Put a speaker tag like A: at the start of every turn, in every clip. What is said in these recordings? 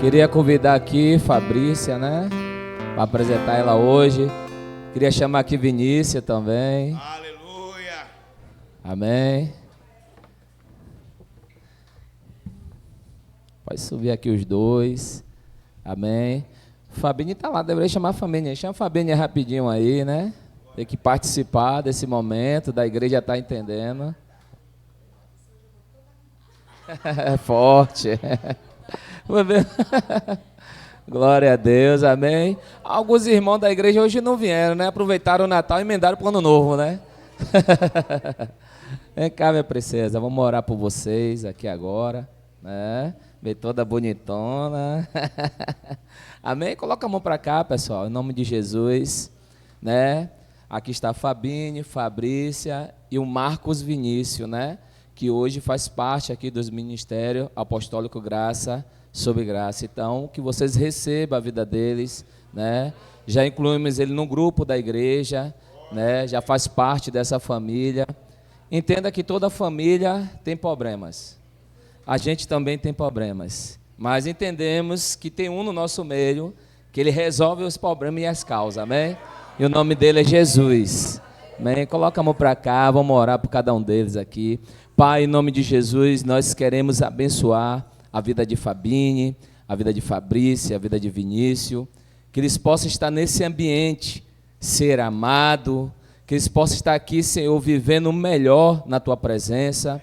A: Queria convidar aqui Fabrícia, né? Para apresentar ela hoje. Queria chamar aqui Vinícius também.
B: Aleluia.
A: Amém. Pode subir aqui os dois. Amém. Fabinho está lá, deveria chamar a família. Chama a Fabinho rapidinho aí, né? Tem que participar desse momento, da igreja está entendendo. É forte. Glória a Deus, amém. Alguns irmãos da igreja hoje não vieram, né? Aproveitaram o Natal e emendaram para o Ano Novo, né? Vem cá, minha princesa, vamos orar por vocês aqui agora, né? Vem toda bonitona. Amém? Coloca a mão para cá, pessoal, em nome de Jesus, né? Aqui está a Fabine, Fabrícia e o Marcos Vinícius, né? Que hoje faz parte aqui dos Ministérios Apostólico Graça sobre Graça. Então, que vocês recebam a vida deles, né? Já incluímos ele no grupo da igreja, né? Já faz parte dessa família. Entenda que toda família tem problemas. A gente também tem problemas. Mas entendemos que tem um no nosso meio que ele resolve os problemas e as causas, amém? E o nome dele é Jesus. Amém? Coloca a mão para cá, vamos orar por cada um deles aqui. Pai, em nome de Jesus, nós queremos abençoar a vida de Fabine, a vida de Fabrícia, a vida de Vinícius, que eles possam estar nesse ambiente, ser amado, que eles possam estar aqui, Senhor, vivendo o melhor na Tua presença,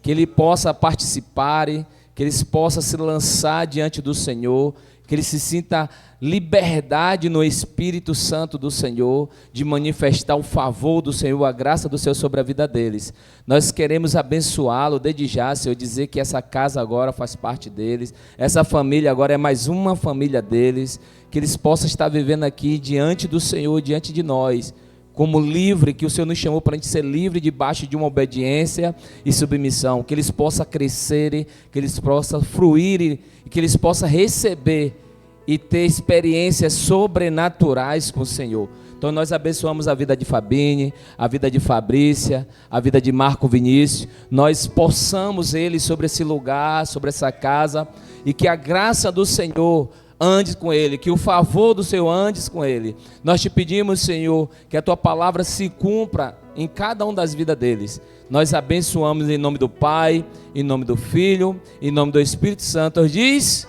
A: que ele possa participar, que eles possam se lançar diante do Senhor, que ele se sinta liberdade no Espírito Santo do Senhor, de manifestar o favor do Senhor, a graça do Senhor sobre a vida deles. Nós queremos abençoá-lo desde já, Senhor, dizer que essa casa agora faz parte deles, essa família agora é mais uma família deles, que eles possam estar vivendo aqui diante do Senhor, diante de nós, como livre, que o Senhor nos chamou para a gente ser livre debaixo de uma obediência e submissão, que eles possam crescer, que eles possam fruir e que eles possam receber e ter experiências sobrenaturais com o Senhor. Então nós abençoamos a vida de Fabine, a vida de Fabrícia, a vida de Marco Vinícius, nós possamos eles sobre esse lugar, sobre essa casa, e que a graça do Senhor ande com ele, que o favor do Senhor ande com ele. Nós te pedimos, Senhor, que a tua palavra se cumpra em cada um das vidas deles. Nós abençoamos em nome do Pai, em nome do Filho, em nome do Espírito Santo. Diz,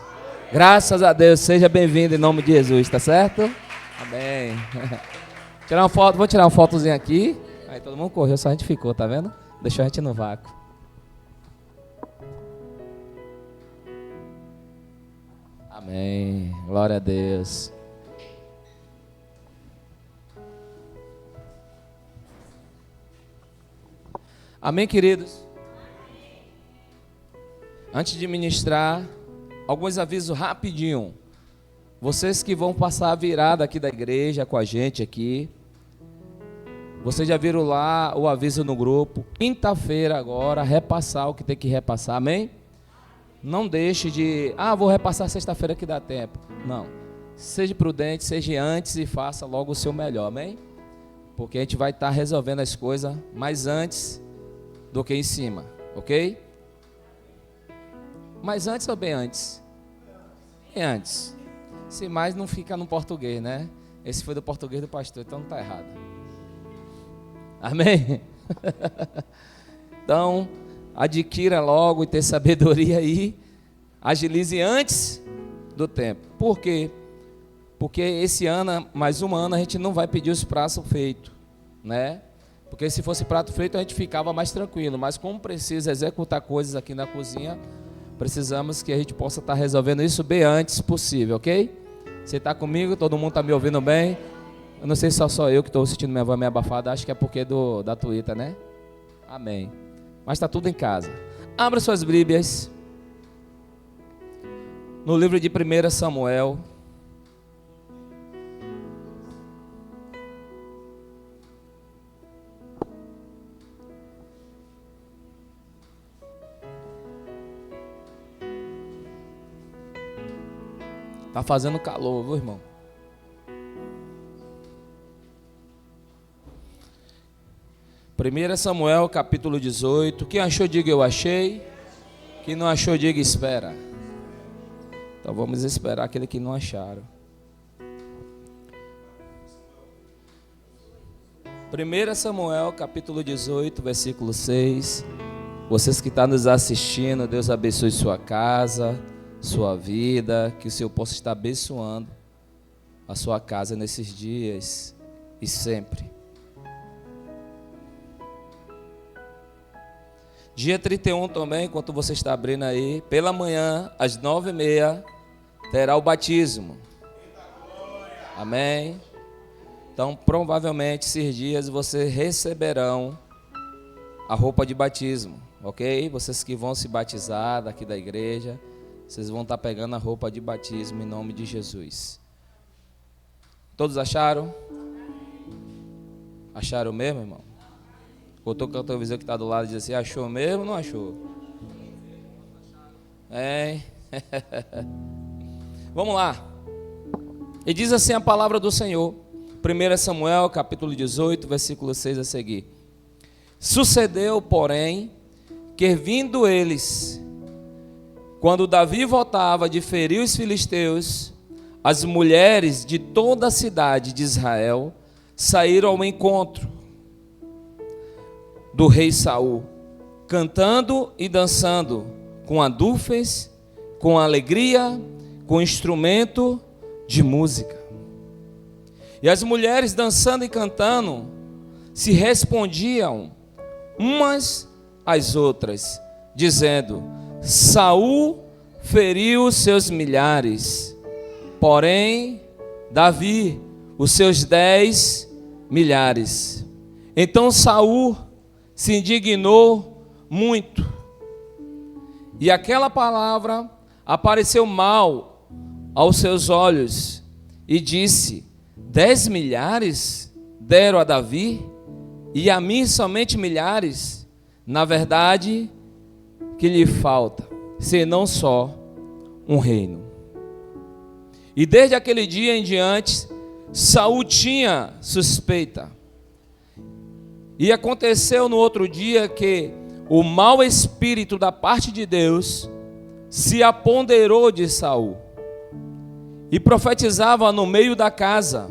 A: graças a Deus, seja bem-vindo em nome de Jesus, tá certo? Amém. Tirar uma foto, vou tirar uma fotozinha aqui. Aí todo mundo correu, só a gente ficou, tá vendo? Deixou a gente no vácuo. Amém, glória a Deus. Amém, queridos? Antes de ministrar, alguns avisos rapidinho. Vocês que vão passar a virada aqui da igreja com a gente aqui, vocês já viram lá o aviso no grupo. Quinta-feira agora, repassar o que tem que repassar, amém? Não deixe de, vou repassar sexta-feira que dá tempo. Não, seja prudente, seja antes e faça logo o seu melhor, amém? Porque a gente vai estar resolvendo as coisas mais antes do que em cima, ok? Mas antes ou bem antes? Bem antes. Se mais não fica no português, né? Esse foi do português do pastor, então não está errado. Amém? Então, adquira logo e ter sabedoria aí, agilize antes do tempo. Por quê? Porque esse ano, mais um ano, a gente não vai pedir os pratos feitos, né? Porque se fosse prato feito, a gente ficava mais tranquilo, mas como precisa executar coisas aqui na cozinha, precisamos que a gente possa estar resolvendo isso bem antes possível, ok? Você está comigo? Todo mundo está me ouvindo bem? Eu não sei se só eu que estou sentindo minha voz meio abafada, acho que é porque da Twitter, né? Amém. Mas está tudo em casa. Abra suas Bíblias no livro de 1 Samuel. Está fazendo calor, viu, irmão? 1 Samuel, capítulo 18. Quem achou, diga eu achei. Quem não achou, diga espera. Então vamos esperar aquele que não acharam. 1 Samuel, capítulo 18, versículo 6. Vocês que estão nos assistindo, Deus abençoe sua casa, sua vida, que o Senhor possa estar abençoando a sua casa nesses dias e sempre. Dia 31 também, enquanto você está abrindo aí, pela manhã, às 9h30, terá o batismo. Amém? Então, provavelmente, esses dias vocês receberão a roupa de batismo, ok? Vocês que vão se batizar daqui da igreja, vocês vão estar pegando a roupa de batismo em nome de Jesus. Todos acharam? Acharam mesmo, irmão? Botou com a televisão que está do lado e diz assim, achou mesmo ou não achou? Vamos lá. E diz assim a palavra do Senhor. 1 Samuel, capítulo 18, versículo 6 a seguir. Sucedeu, porém, que vindo eles, quando Davi voltava de ferir os filisteus, as mulheres de toda a cidade de Israel saíram ao encontro do rei Saul, cantando e dançando, com adufes, com alegria, com instrumento de música. E as mulheres dançando e cantando se respondiam umas às outras, dizendo: Saul feriu os seus milhares, porém Davi os seus 10 milhares. Então Saul se indignou muito, e aquela palavra apareceu mal aos seus olhos, e disse: 10 milhares deram a Davi, e a mim somente milhares. Na verdade, que lhe falta, senão só um reino. E desde aquele dia em diante, Saul tinha suspeita. E aconteceu no outro dia que o mau espírito da parte de Deus se apoderou de Saul, e profetizava no meio da casa.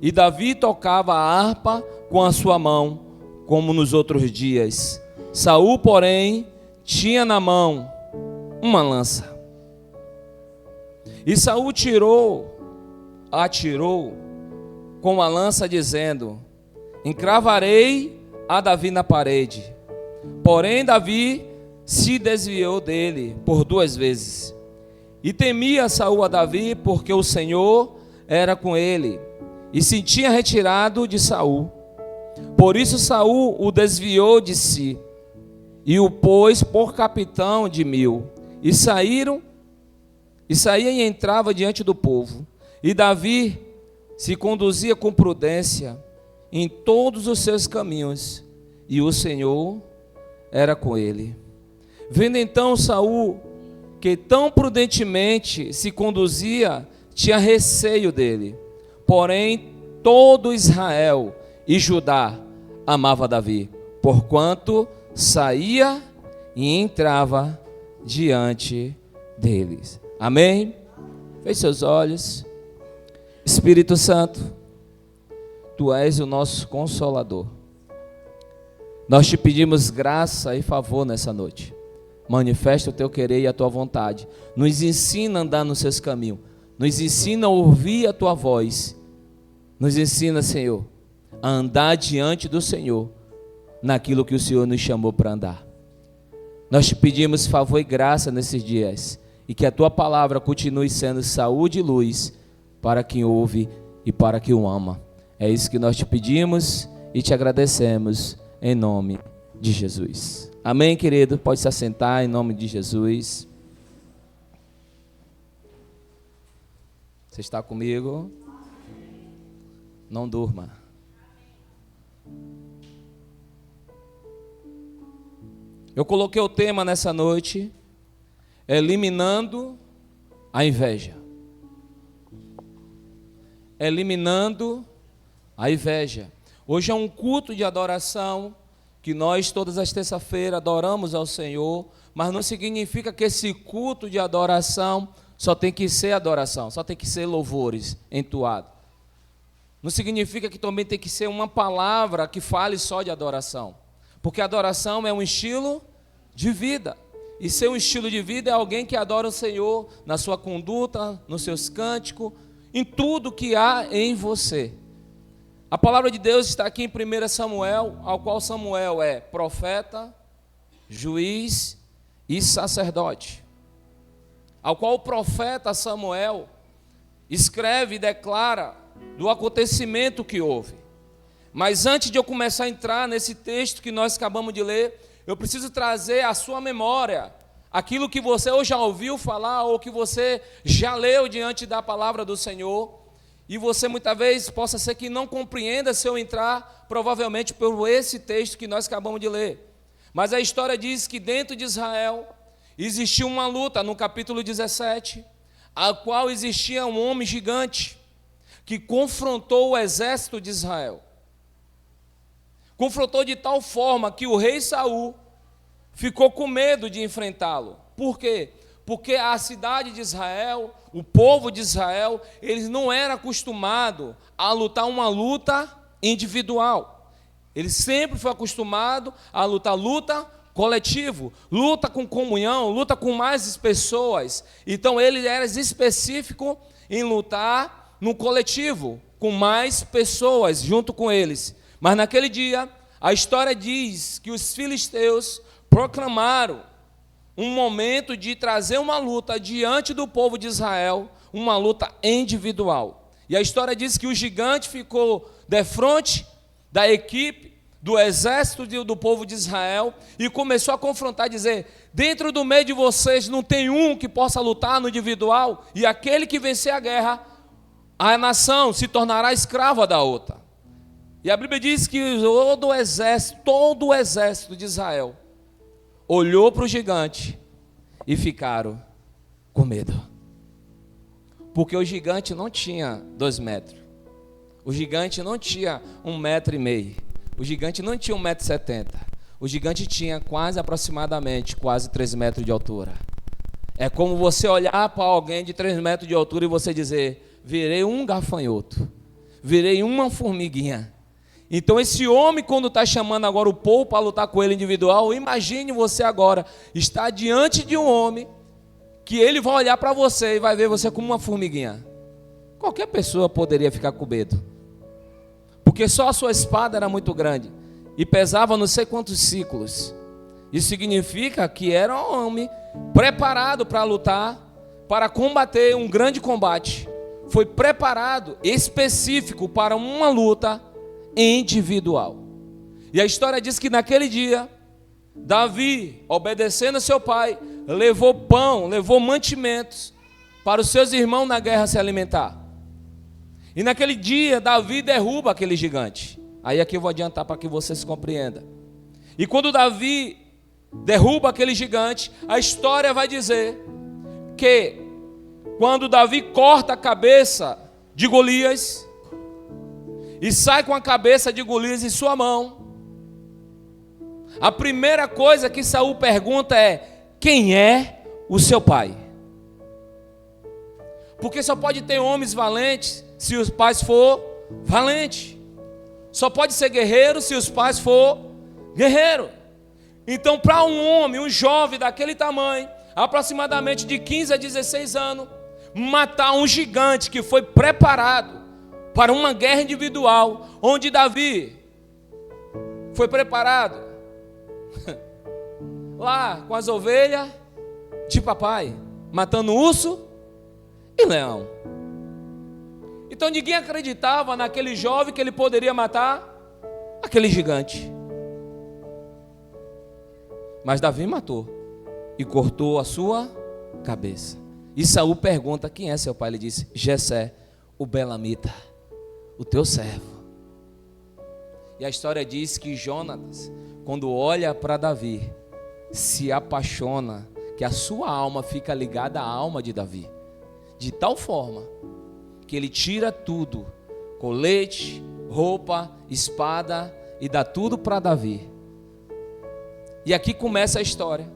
A: E Davi tocava a harpa com a sua mão, como nos outros dias. Saul, porém, tinha na mão uma lança. E Saul atirou com a lança, dizendo: encravarei a Davi na parede. Porém, Davi se desviou dele por 2 vezes. E temia Saul a Davi, porque o Senhor era com ele, e se tinha retirado de Saul. Por isso Saul o desviou de si, e o pôs por capitão de 1000. E saía e entrava diante do povo. E Davi se conduzia com prudência em todos os seus caminhos, e o Senhor era com ele. Vendo então Saul que tão prudentemente se conduzia, tinha receio dele. Porém, todo Israel e Judá amava Davi, porquanto saía e entrava diante deles. Amém? Feche seus olhos. Espírito Santo, Tu és o nosso Consolador. Nós te pedimos graça e favor nessa noite. Manifesta o Teu querer e a Tua vontade. Nos ensina a andar nos Seus caminhos. Nos ensina a ouvir a Tua voz. Nos ensina, Senhor, a andar diante do Senhor, naquilo que o Senhor nos chamou para andar. Nós te pedimos favor e graça nesses dias, e que a Tua palavra continue sendo saúde e luz para quem ouve e para quem o ama. É isso que nós te pedimos e te agradecemos em nome de Jesus. Amém, querido? Pode se assentar em nome de Jesus. Você está comigo? Não durma. Eu coloquei o tema nessa noite: eliminando a inveja. Eliminando a inveja. Hoje é um culto de adoração que nós todas as terças-feiras adoramos ao Senhor, mas não significa que esse culto de adoração só tem que ser adoração, só tem que ser louvores entoados. Não significa que também tem que ser uma palavra que fale só de adoração. Porque adoração é um estilo de vida. E ser um estilo de vida é alguém que adora o Senhor na sua conduta, nos seus cânticos, em tudo que há em você. A palavra de Deus está aqui em 1 Samuel, ao qual Samuel é profeta, juiz e sacerdote. Ao qual o profeta Samuel escreve e declara do acontecimento que houve. Mas antes de eu começar a entrar nesse texto que nós acabamos de ler, eu preciso trazer à sua memória aquilo que você ou já ouviu falar ou que você já leu diante da palavra do Senhor, e você muitas vezes possa ser que não compreenda se eu entrar, provavelmente por esse texto que nós acabamos de ler. Mas a história diz que dentro de Israel existiu uma luta, no capítulo 17, a qual existia um homem gigante que confrontou o exército de Israel. Confrontou de tal forma que o rei Saul ficou com medo de enfrentá-lo. Por quê? Porque a cidade de Israel, o povo de Israel, eles não eram acostumados a lutar uma luta individual. Ele sempre foi acostumado a luta coletivo, luta com comunhão, luta com mais pessoas. Então ele era específico em lutar no coletivo, com mais pessoas junto com eles. Mas naquele dia, a história diz que os filisteus proclamaram um momento de trazer uma luta diante do povo de Israel, uma luta individual. E a história diz que o gigante ficou defronte da equipe, do exército do povo de Israel, e começou a confrontar, dizer: dentro do meio de vocês não tem um que possa lutar no individual, e aquele que vencer a guerra, a nação se tornará escrava da outra. E a Bíblia diz que todo o exército de Israel olhou para o gigante e ficaram com medo. Porque o gigante não tinha 2 metros. O gigante não tinha 1,5 metro. O gigante não tinha 1,70 metro. O gigante tinha aproximadamente 3 metros de altura. É como você olhar para alguém de 3 metros de altura e você dizer: virei um gafanhoto, virei uma formiguinha. Então esse homem, quando está chamando agora o povo para lutar com ele individual, imagine você agora estar diante de um homem que ele vai olhar para você e vai ver você como uma formiguinha. Qualquer pessoa poderia ficar com medo, porque só a sua espada era muito grande e pesava não sei quantos ciclos. Isso significa que era um homem preparado para lutar, para combater um grande combate. Foi preparado específico para uma luta individual. E a história diz que naquele dia, Davi, obedecendo a seu pai, levou pão, levou mantimentos para os seus irmãos na guerra se alimentar. E naquele dia, Davi derruba aquele gigante. Aí aqui eu vou adiantar para que vocês compreendam. E quando Davi derruba aquele gigante, a história vai dizer que quando Davi corta a cabeça de Golias e sai com a cabeça de Golias em sua mão, a primeira coisa que Saul pergunta é: quem é o seu pai? Porque só pode ter homens valentes se os pais for valente. Só pode ser guerreiro se os pais for guerreiro. Então, para um homem, um jovem daquele tamanho, aproximadamente de 15 a 16 anos, matar um gigante que foi preparado para uma guerra individual, onde Davi foi preparado lá com as ovelhas de papai, matando urso e leão. Então ninguém acreditava naquele jovem que ele poderia matar aquele gigante. Mas Davi matou e cortou a sua cabeça. E Saul pergunta: quem é seu pai? Ele disse: Jessé, o belamita, o teu servo. E a história diz que Jonatas, quando olha para Davi, se apaixona, que a sua alma fica ligada à alma de Davi, de tal forma que ele tira tudo, colete, roupa, espada, e dá tudo para Davi. E aqui começa a história,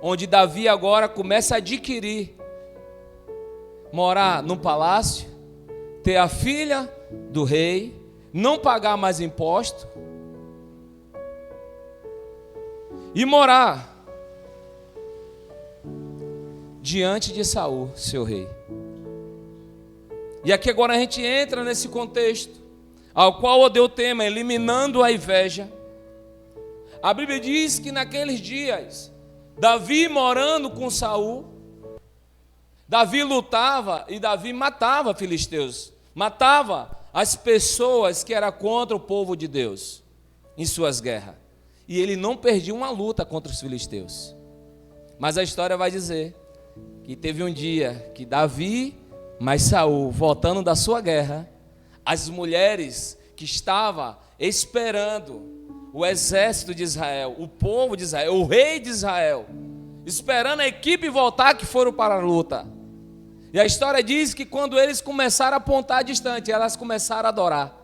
A: onde Davi agora começa a adquirir morar no palácio, ter a filha do rei, não pagar mais imposto e morar diante de Saul, seu rei. E aqui agora a gente entra nesse contexto, ao qual eu dei o tema, eliminando a inveja. A Bíblia diz que naqueles dias, Davi morando com Saul, Davi lutava e Davi matava filisteus, matava as pessoas que eram contra o povo de Deus em suas guerras. E ele não perdia uma luta contra os filisteus. Mas a história vai dizer que teve um dia que Davi, mas Saul, voltando da sua guerra, as mulheres que estavam esperando o exército de Israel, o povo de Israel, o rei de Israel, esperando a equipe voltar, que foram para a luta. E a história diz que quando eles começaram a apontar distante, elas começaram a adorar,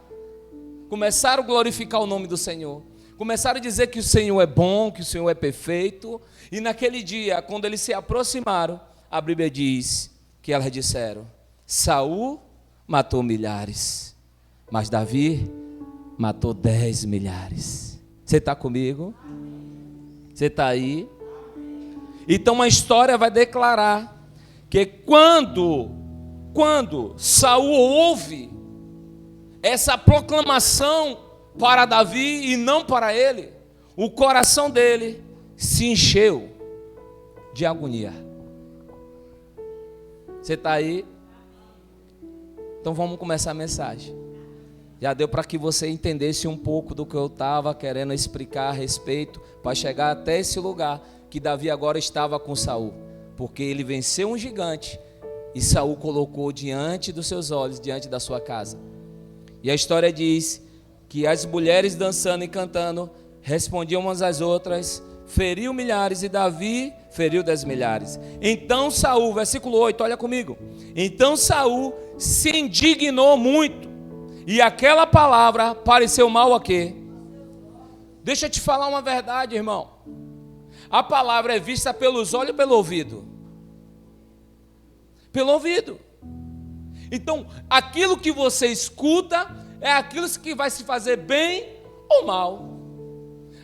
A: começaram a glorificar o nome do Senhor, começaram a dizer que o Senhor é bom, que o Senhor é perfeito. E naquele dia, quando eles se aproximaram, a Bíblia diz que elas disseram: Saul matou milhares, mas Davi matou 10 milhares. Você está comigo? Você está aí? Então a história vai declarar que quando Saul ouve essa proclamação para Davi e não para ele, o coração dele se encheu de agonia. Você está aí? Então vamos começar a mensagem. Já deu para que você entendesse um pouco do que eu estava querendo explicar a respeito, para chegar até esse lugar que Davi agora estava com Saul, porque ele venceu um gigante e Saul colocou diante dos seus olhos, diante da sua casa. E a história diz que as mulheres dançando e cantando respondiam umas às outras, feriu milhares e Davi feriu 10 milhares. Então Saul, versículo 8, olha comigo. Então Saul se indignou muito, e aquela palavra pareceu mal a quê? Deixa eu te falar uma verdade, irmão. A palavra é vista pelos olhos ou pelo ouvido? Pelo ouvido. Então, aquilo que você escuta é aquilo que vai se fazer bem ou mal.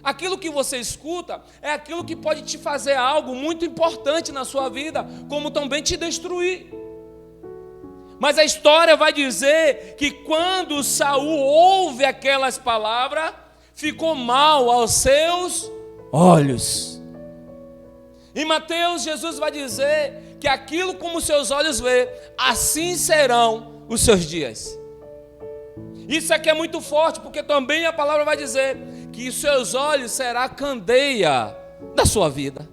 A: Aquilo que você escuta é aquilo que pode te fazer algo muito importante na sua vida, como também te destruir. Mas a história vai dizer que quando Saul ouve aquelas palavras, ficou mal aos seus olhos. Em Mateus, Jesus vai dizer que aquilo como seus olhos vê, assim serão os seus dias. Isso aqui é muito forte, porque também a palavra vai dizer que os seus olhos será a candeia da sua vida.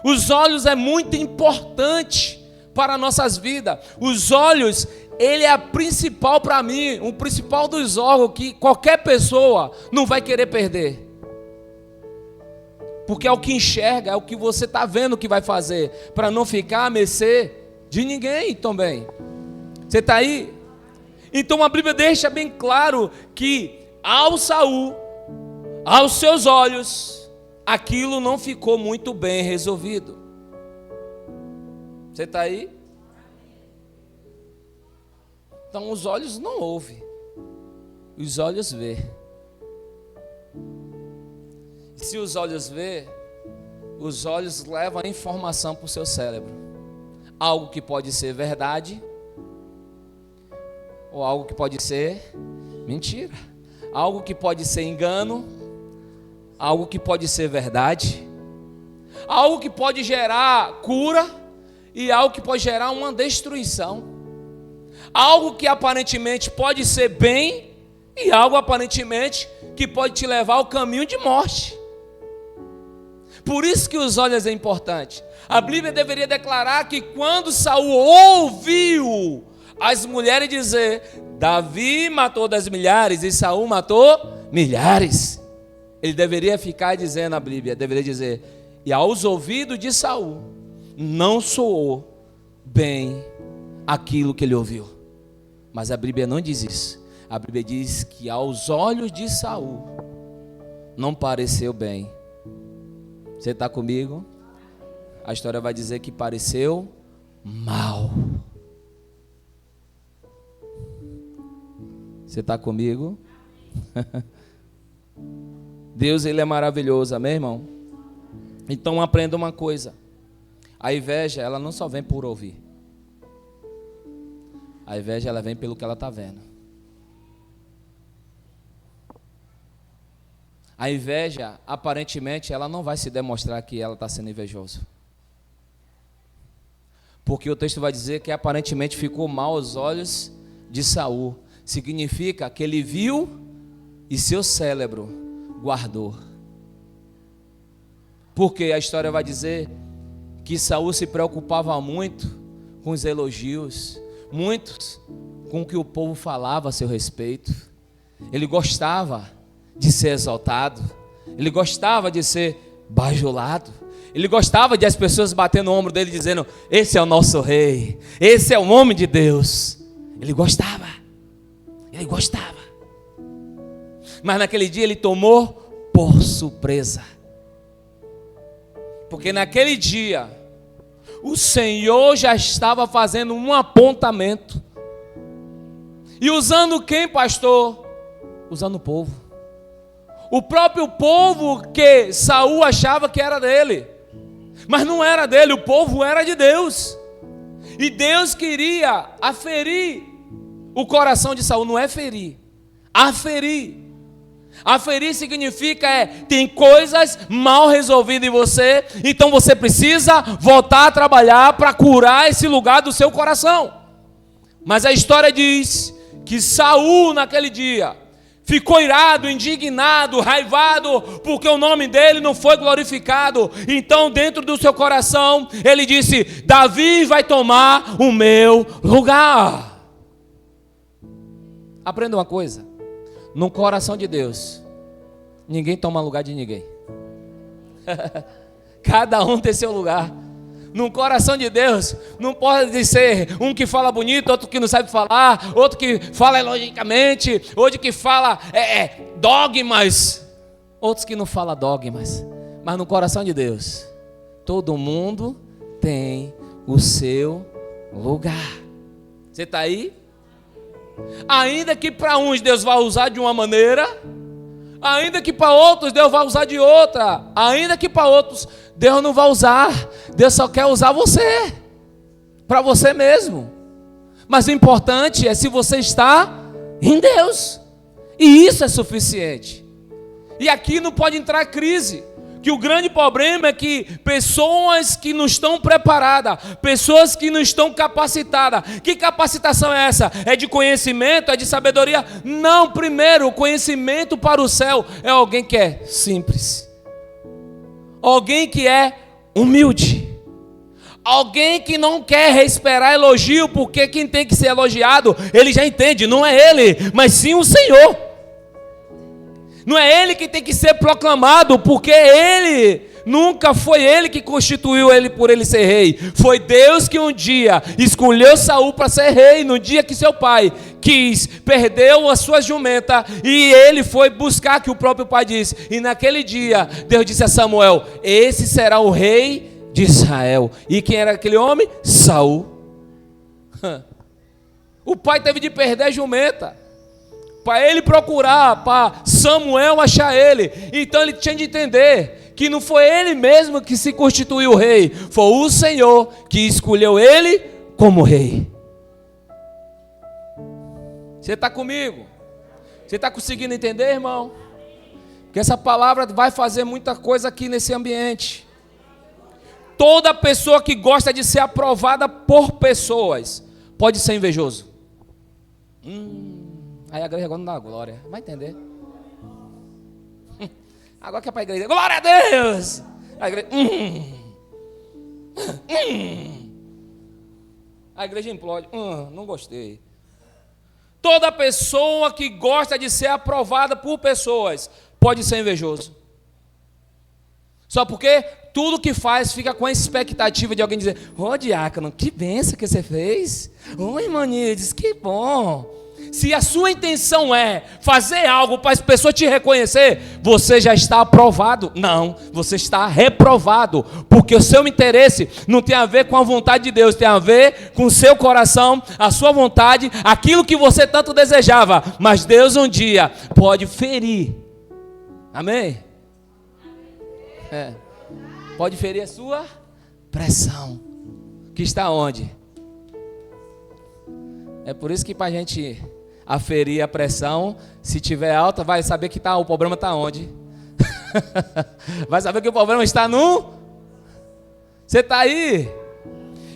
A: Os olhos é muito importante para nossas vidas. Os olhos, ele é a principal para mim, o principal dos órgãos que qualquer pessoa não vai querer perder. Porque é o que enxerga, é o que você está vendo que vai fazer, para não ficar à mercê de ninguém também. Você está aí? Então a Bíblia deixa bem claro que ao Saul, aos seus olhos, aquilo não ficou muito bem resolvido. Você está aí? Então os olhos não ouvem, os olhos vê. Se os olhos vê, os olhos levam a informação para o seu cérebro. Algo que pode ser verdade, ou algo que pode ser mentira. Algo que pode ser engano, algo que pode ser verdade. Algo que pode gerar cura e algo que pode gerar uma destruição. Algo que aparentemente pode ser bem e algo aparentemente que pode te levar ao caminho de morte. Por isso que os olhos é importante. A Bíblia deveria declarar que quando Saul ouviu as mulheres dizer, Davi matou 10 milhares e Saul matou milhares, ele deveria ficar dizendo, a Bíblia deveria dizer, e aos ouvidos de Saul não soou bem aquilo que ele ouviu. Mas a Bíblia não diz isso. A Bíblia diz que aos olhos de Saul não pareceu bem. Você está comigo? A história vai dizer que pareceu mal. Você está comigo? Deus, Ele é maravilhoso, amém, irmão? Então aprenda uma coisa. A inveja, ela não só vem por ouvir. A inveja, ela vem pelo que ela está vendo. A inveja, aparentemente, ela não vai se demonstrar que ela está sendo invejosa. Porque o texto vai dizer que aparentemente ficou mal aos olhos de Saul. Significa que ele viu e seu cérebro guardou. Porque a história vai dizer que Saul se preocupava muito com os elogios, muito com o que o povo falava a seu respeito. Ele gostava de ser exaltado, ele gostava de ser bajulado, ele gostava de as pessoas batendo no ombro dele dizendo: esse é o nosso rei, esse é o homem de Deus. Ele gostava. Mas naquele dia ele tomou por surpresa. Porque naquele dia o Senhor já estava fazendo um apontamento. E usando quem, pastor? Usando o povo. O próprio povo que Saul achava que era dele. Mas não era dele, o povo era de Deus. E Deus queria aferir o coração de Saul, não é ferir. Aferir. Aferir significa tem coisas mal resolvidas em você, então você precisa voltar a trabalhar para curar esse lugar do seu coração. Mas a história diz que Saul naquele dia ficou irado, indignado, raivado, porque o nome dele não foi glorificado. Então dentro do seu coração ele disse: Davi vai tomar o meu lugar. Aprenda uma coisa: no coração de Deus, ninguém toma lugar de ninguém. Cada um tem seu lugar. No coração de Deus, não pode ser um que fala bonito, outro que não sabe falar, outro que fala logicamente, outro que fala dogmas, outros que não falam dogmas. Mas no coração de Deus, todo mundo tem o seu lugar. Você está aí? Ainda que para uns Deus vai usar de uma maneira, ainda que para outros Deus vai usar de outra, ainda que para outros Deus não vai usar, Deus só quer usar você, para você mesmo. Mas o importante é se você está em Deus, e isso é suficiente. E aqui não pode entrar crise, que o grande problema é que pessoas que não estão preparadas, pessoas que não estão capacitadas. Que capacitação é essa? É de conhecimento? É de sabedoria? Não, primeiro, o conhecimento para o céu é alguém que é simples, alguém que é humilde, alguém que não quer esperar elogio, porque quem tem que ser elogiado, ele já entende, não é ele, mas sim o Senhor. Não é ele que tem que ser proclamado, porque ele, nunca foi ele que constituiu ele por ele ser rei. Foi Deus que um dia escolheu Saul para ser rei, no dia que seu pai perdeu a sua jumenta, e ele foi buscar, que o próprio pai disse. E naquele dia, Deus disse a Samuel: esse será o rei de Israel. E quem era aquele homem? Saul. O pai teve de perder a jumenta para ele procurar, para Samuel achar ele. Então ele tinha de entender que não foi ele mesmo que se constituiu rei, foi o Senhor que escolheu ele como rei. Você está comigo? Você está conseguindo entender, irmão? Que essa palavra vai fazer muita coisa aqui nesse ambiente. Toda pessoa que gosta de ser aprovada por pessoas pode ser invejoso. Aí a igreja agora não dá glória, vai entender. Agora que é para a igreja, glória a Deus. A igreja, A igreja implode, não gostei. Toda pessoa que gosta de ser aprovada por pessoas pode ser invejoso. Só porque tudo que faz fica com a expectativa de alguém dizer: diácono, que bênção que você fez. Irmã Nides, que bom. Se a sua intenção é fazer algo para as pessoas te reconhecer, você já está aprovado. Não, você está reprovado, porque o seu interesse não tem a ver com a vontade de Deus, tem a ver com o seu coração, a sua vontade, aquilo que você tanto desejava. Mas Deus um dia pode ferir. Amém? Pode ferir a sua pressão, que está onde? É por isso que para a gente aferir a pressão, se tiver alta, vai saber que o problema está onde? Vai saber que o problema está no... Você está aí?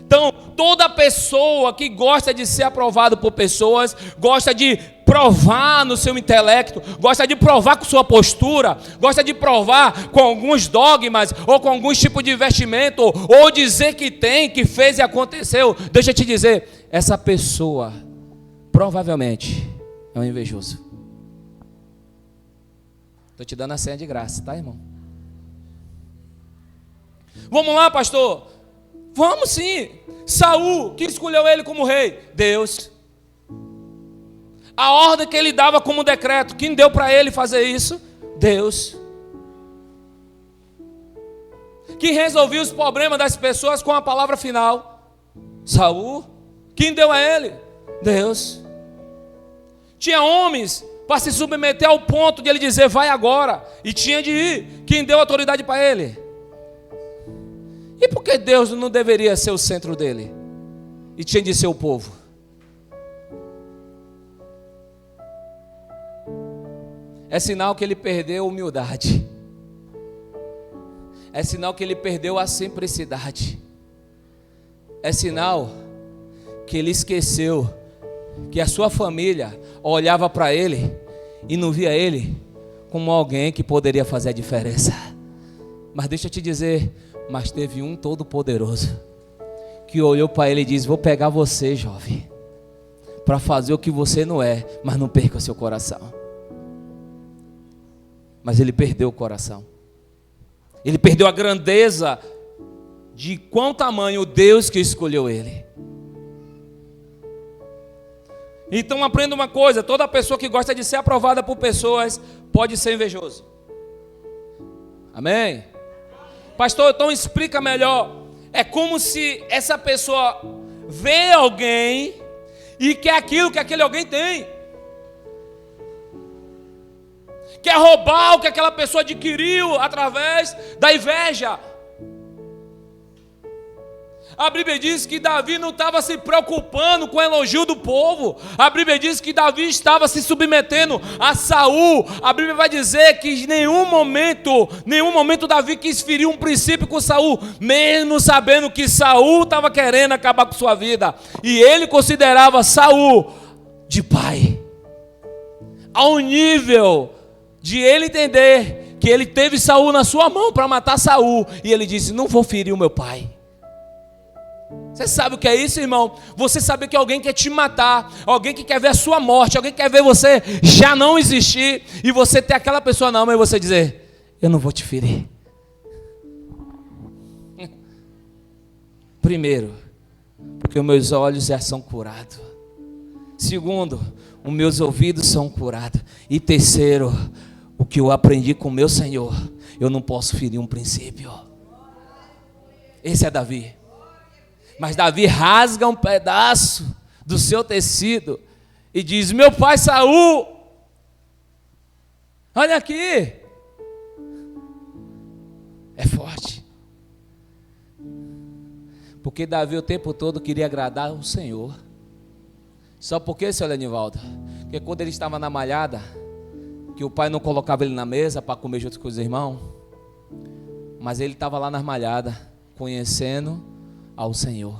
A: Então, toda pessoa que gosta de ser aprovado por pessoas, gosta de provar no seu intelecto, gosta de provar com sua postura, gosta de provar com alguns dogmas, ou com alguns tipos de investimento, ou dizer que tem, que fez e aconteceu. Deixa eu te dizer, essa pessoa provavelmente é um invejoso. Estou te dando a senha de graça, tá, irmão? Vamos lá, pastor? Vamos sim. Saul, quem escolheu ele como rei? Deus. A ordem que ele dava como decreto, quem deu para ele fazer isso? Deus. Quem resolvia os problemas das pessoas com a palavra final? Saul. Quem deu a ele? Deus. Tinha homens para se submeter ao ponto de ele dizer, vai agora, e tinha de ir. Quem deu autoridade para ele? E por que Deus não deveria ser o centro dele? E tinha de ser o povo? É sinal que ele perdeu a humildade. É sinal que ele perdeu a simplicidade. É sinal que ele esqueceu que a sua família olhava para ele e não via ele como alguém que poderia fazer a diferença. Mas deixa eu te dizer, mas teve um todo-poderoso que olhou para ele e disse, vou pegar você, jovem, para fazer o que você não é, mas não perca o seu coração. Mas ele perdeu o coração. Ele perdeu a grandeza de quão tamanho o Deus que escolheu ele. Então aprenda uma coisa, toda pessoa que gosta de ser aprovada por pessoas pode ser invejoso. Amém? Pastor, então explica melhor. É como se essa pessoa vê alguém e quer aquilo que aquele alguém tem. Quer roubar o que aquela pessoa adquiriu através da inveja. A Bíblia diz que Davi não estava se preocupando com o elogio do povo. A Bíblia diz que Davi estava se submetendo a Saul. A Bíblia vai dizer que em nenhum momento Davi quis ferir um princípio com Saul, mesmo sabendo que Saul estava querendo acabar com sua vida. E ele considerava Saul de pai, ao nível de ele entender que ele teve Saul na sua mão para matar Saul. E ele disse, não vou ferir o meu pai. Você sabe o que é isso, irmão? Você sabe que alguém quer te matar, alguém que quer ver a sua morte, alguém que quer ver você já não existir, e você ter aquela pessoa na alma e você dizer, eu não vou te ferir. Primeiro, porque os meus olhos já são curados. Segundo, os meus ouvidos são curados. E terceiro, o que eu aprendi com o meu Senhor, eu não posso ferir um princípio. Esse é Davi. Mas Davi rasga um pedaço do seu tecido e diz, meu pai Saul, olha aqui. É forte. Porque Davi o tempo todo queria agradar o Senhor. Só porque, seu Lenivaldo? Porque quando ele estava na malhada, que o pai não colocava ele na mesa para comer junto com os irmãos, mas ele estava lá na malhada, conhecendo ao Senhor,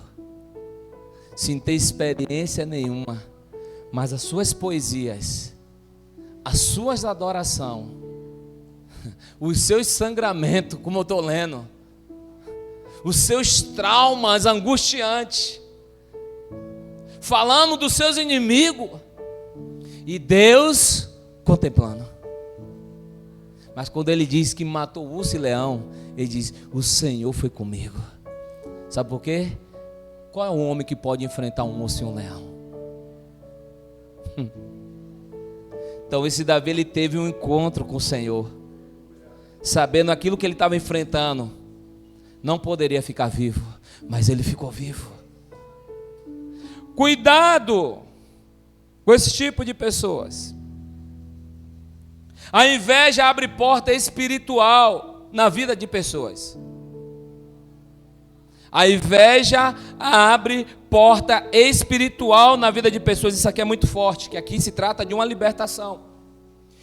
A: sem ter experiência nenhuma, mas as suas poesias, as suas adorações, os seus sangramentos, como eu estou lendo, os seus traumas angustiantes, falando dos seus inimigos, e Deus contemplando. Mas quando ele diz que matou o urso e leão, ele diz, o Senhor foi comigo. Sabe por quê? Qual é o homem que pode enfrentar um urso e um leão? Então esse Davi, ele teve um encontro com o Senhor, sabendo aquilo que ele estava enfrentando, não poderia ficar vivo, mas ele ficou vivo. Cuidado com esse tipo de pessoas. A inveja abre porta espiritual na vida de pessoas. A inveja abre porta espiritual na vida de pessoas. Isso aqui é muito forte, que aqui se trata de uma libertação.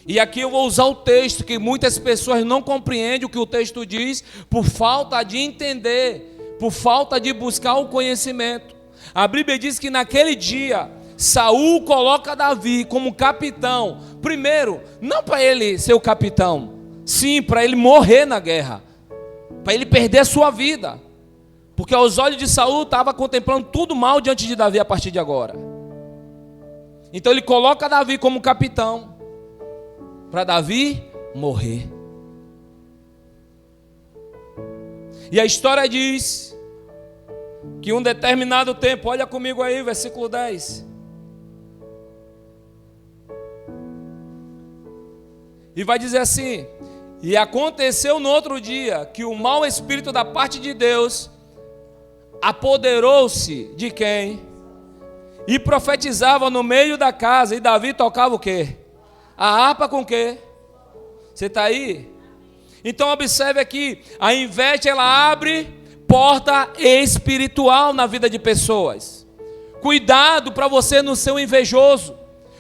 A: E aqui eu vou usar o texto, que muitas pessoas não compreendem o que o texto diz, por falta de entender, por falta de buscar o conhecimento. A Bíblia diz que naquele dia, Saul coloca Davi como capitão. Primeiro, não para ele ser o capitão, sim, para ele morrer na guerra, para ele perder a sua vida. Porque aos olhos de Saul estava contemplando tudo mal diante de Davi a partir de agora. Então ele coloca Davi como capitão, para Davi morrer. E a história diz que um determinado tempo, olha comigo aí, versículo 10. E vai dizer assim: e aconteceu no outro dia que o mau espírito da parte de Deus apoderou-se de quem? E profetizava no meio da casa, e Davi tocava o quê? A harpa com o quê? Você está aí? Então observe aqui, a inveja ela abre porta espiritual na vida de pessoas. Cuidado para você não ser um invejoso.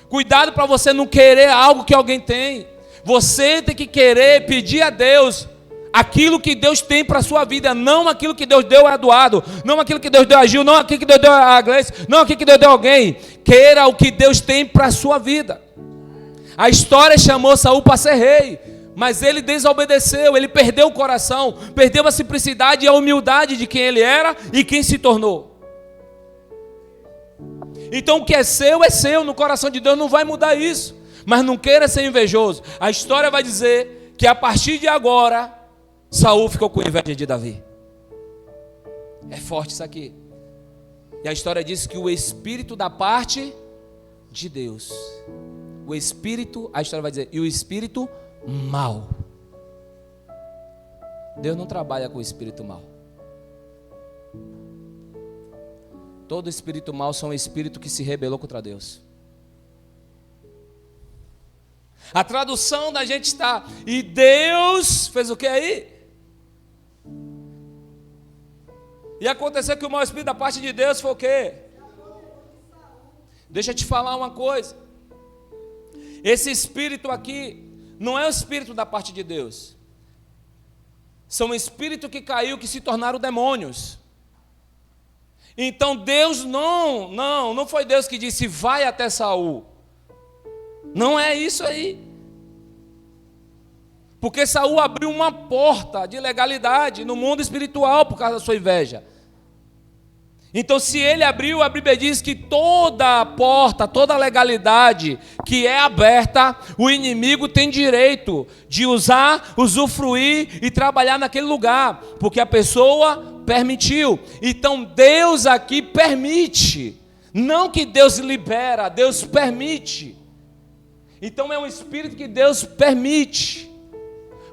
A: Cuidado para você não querer algo que alguém tem. Você tem que querer pedir a Deus aquilo que Deus tem para a sua vida, não aquilo que Deus deu a Eduardo, não aquilo que Deus deu a Gil, não aquilo que Deus deu a Gleice, não aquilo que Deus deu a alguém. Queira o que Deus tem para a sua vida. A história chamou Saul para ser rei, mas ele desobedeceu, ele perdeu o coração, perdeu a simplicidade e a humildade de quem ele era e quem se tornou. Então o que é seu, no coração de Deus não vai mudar isso, mas não queira ser invejoso. A história vai dizer que a partir de agora, Saul ficou com inveja de Davi. É forte isso aqui. E a história diz que o espírito da parte de Deus, o espírito, a história vai dizer, e o espírito mal. Deus não trabalha com o espírito mal. Todo espírito mal são um espírito que se rebelou contra Deus. A tradução da gente está, e Deus fez o que aí? E aconteceu que o mau espírito da parte de Deus foi o quê? Deixa eu te falar uma coisa. Esse espírito aqui não é o espírito da parte de Deus. São espíritos que caiu, que se tornaram demônios. Então Deus não foi Deus que disse vai até Saul. Não é isso aí. Porque Saul abriu uma porta de legalidade no mundo espiritual por causa da sua inveja. Então se ele abriu, a Bíblia diz que toda porta, toda legalidade que é aberta, o inimigo tem direito de usar, usufruir e trabalhar naquele lugar, porque a pessoa permitiu. Então Deus aqui permite, não que Deus libera, Deus permite. Então é um espírito que Deus permite,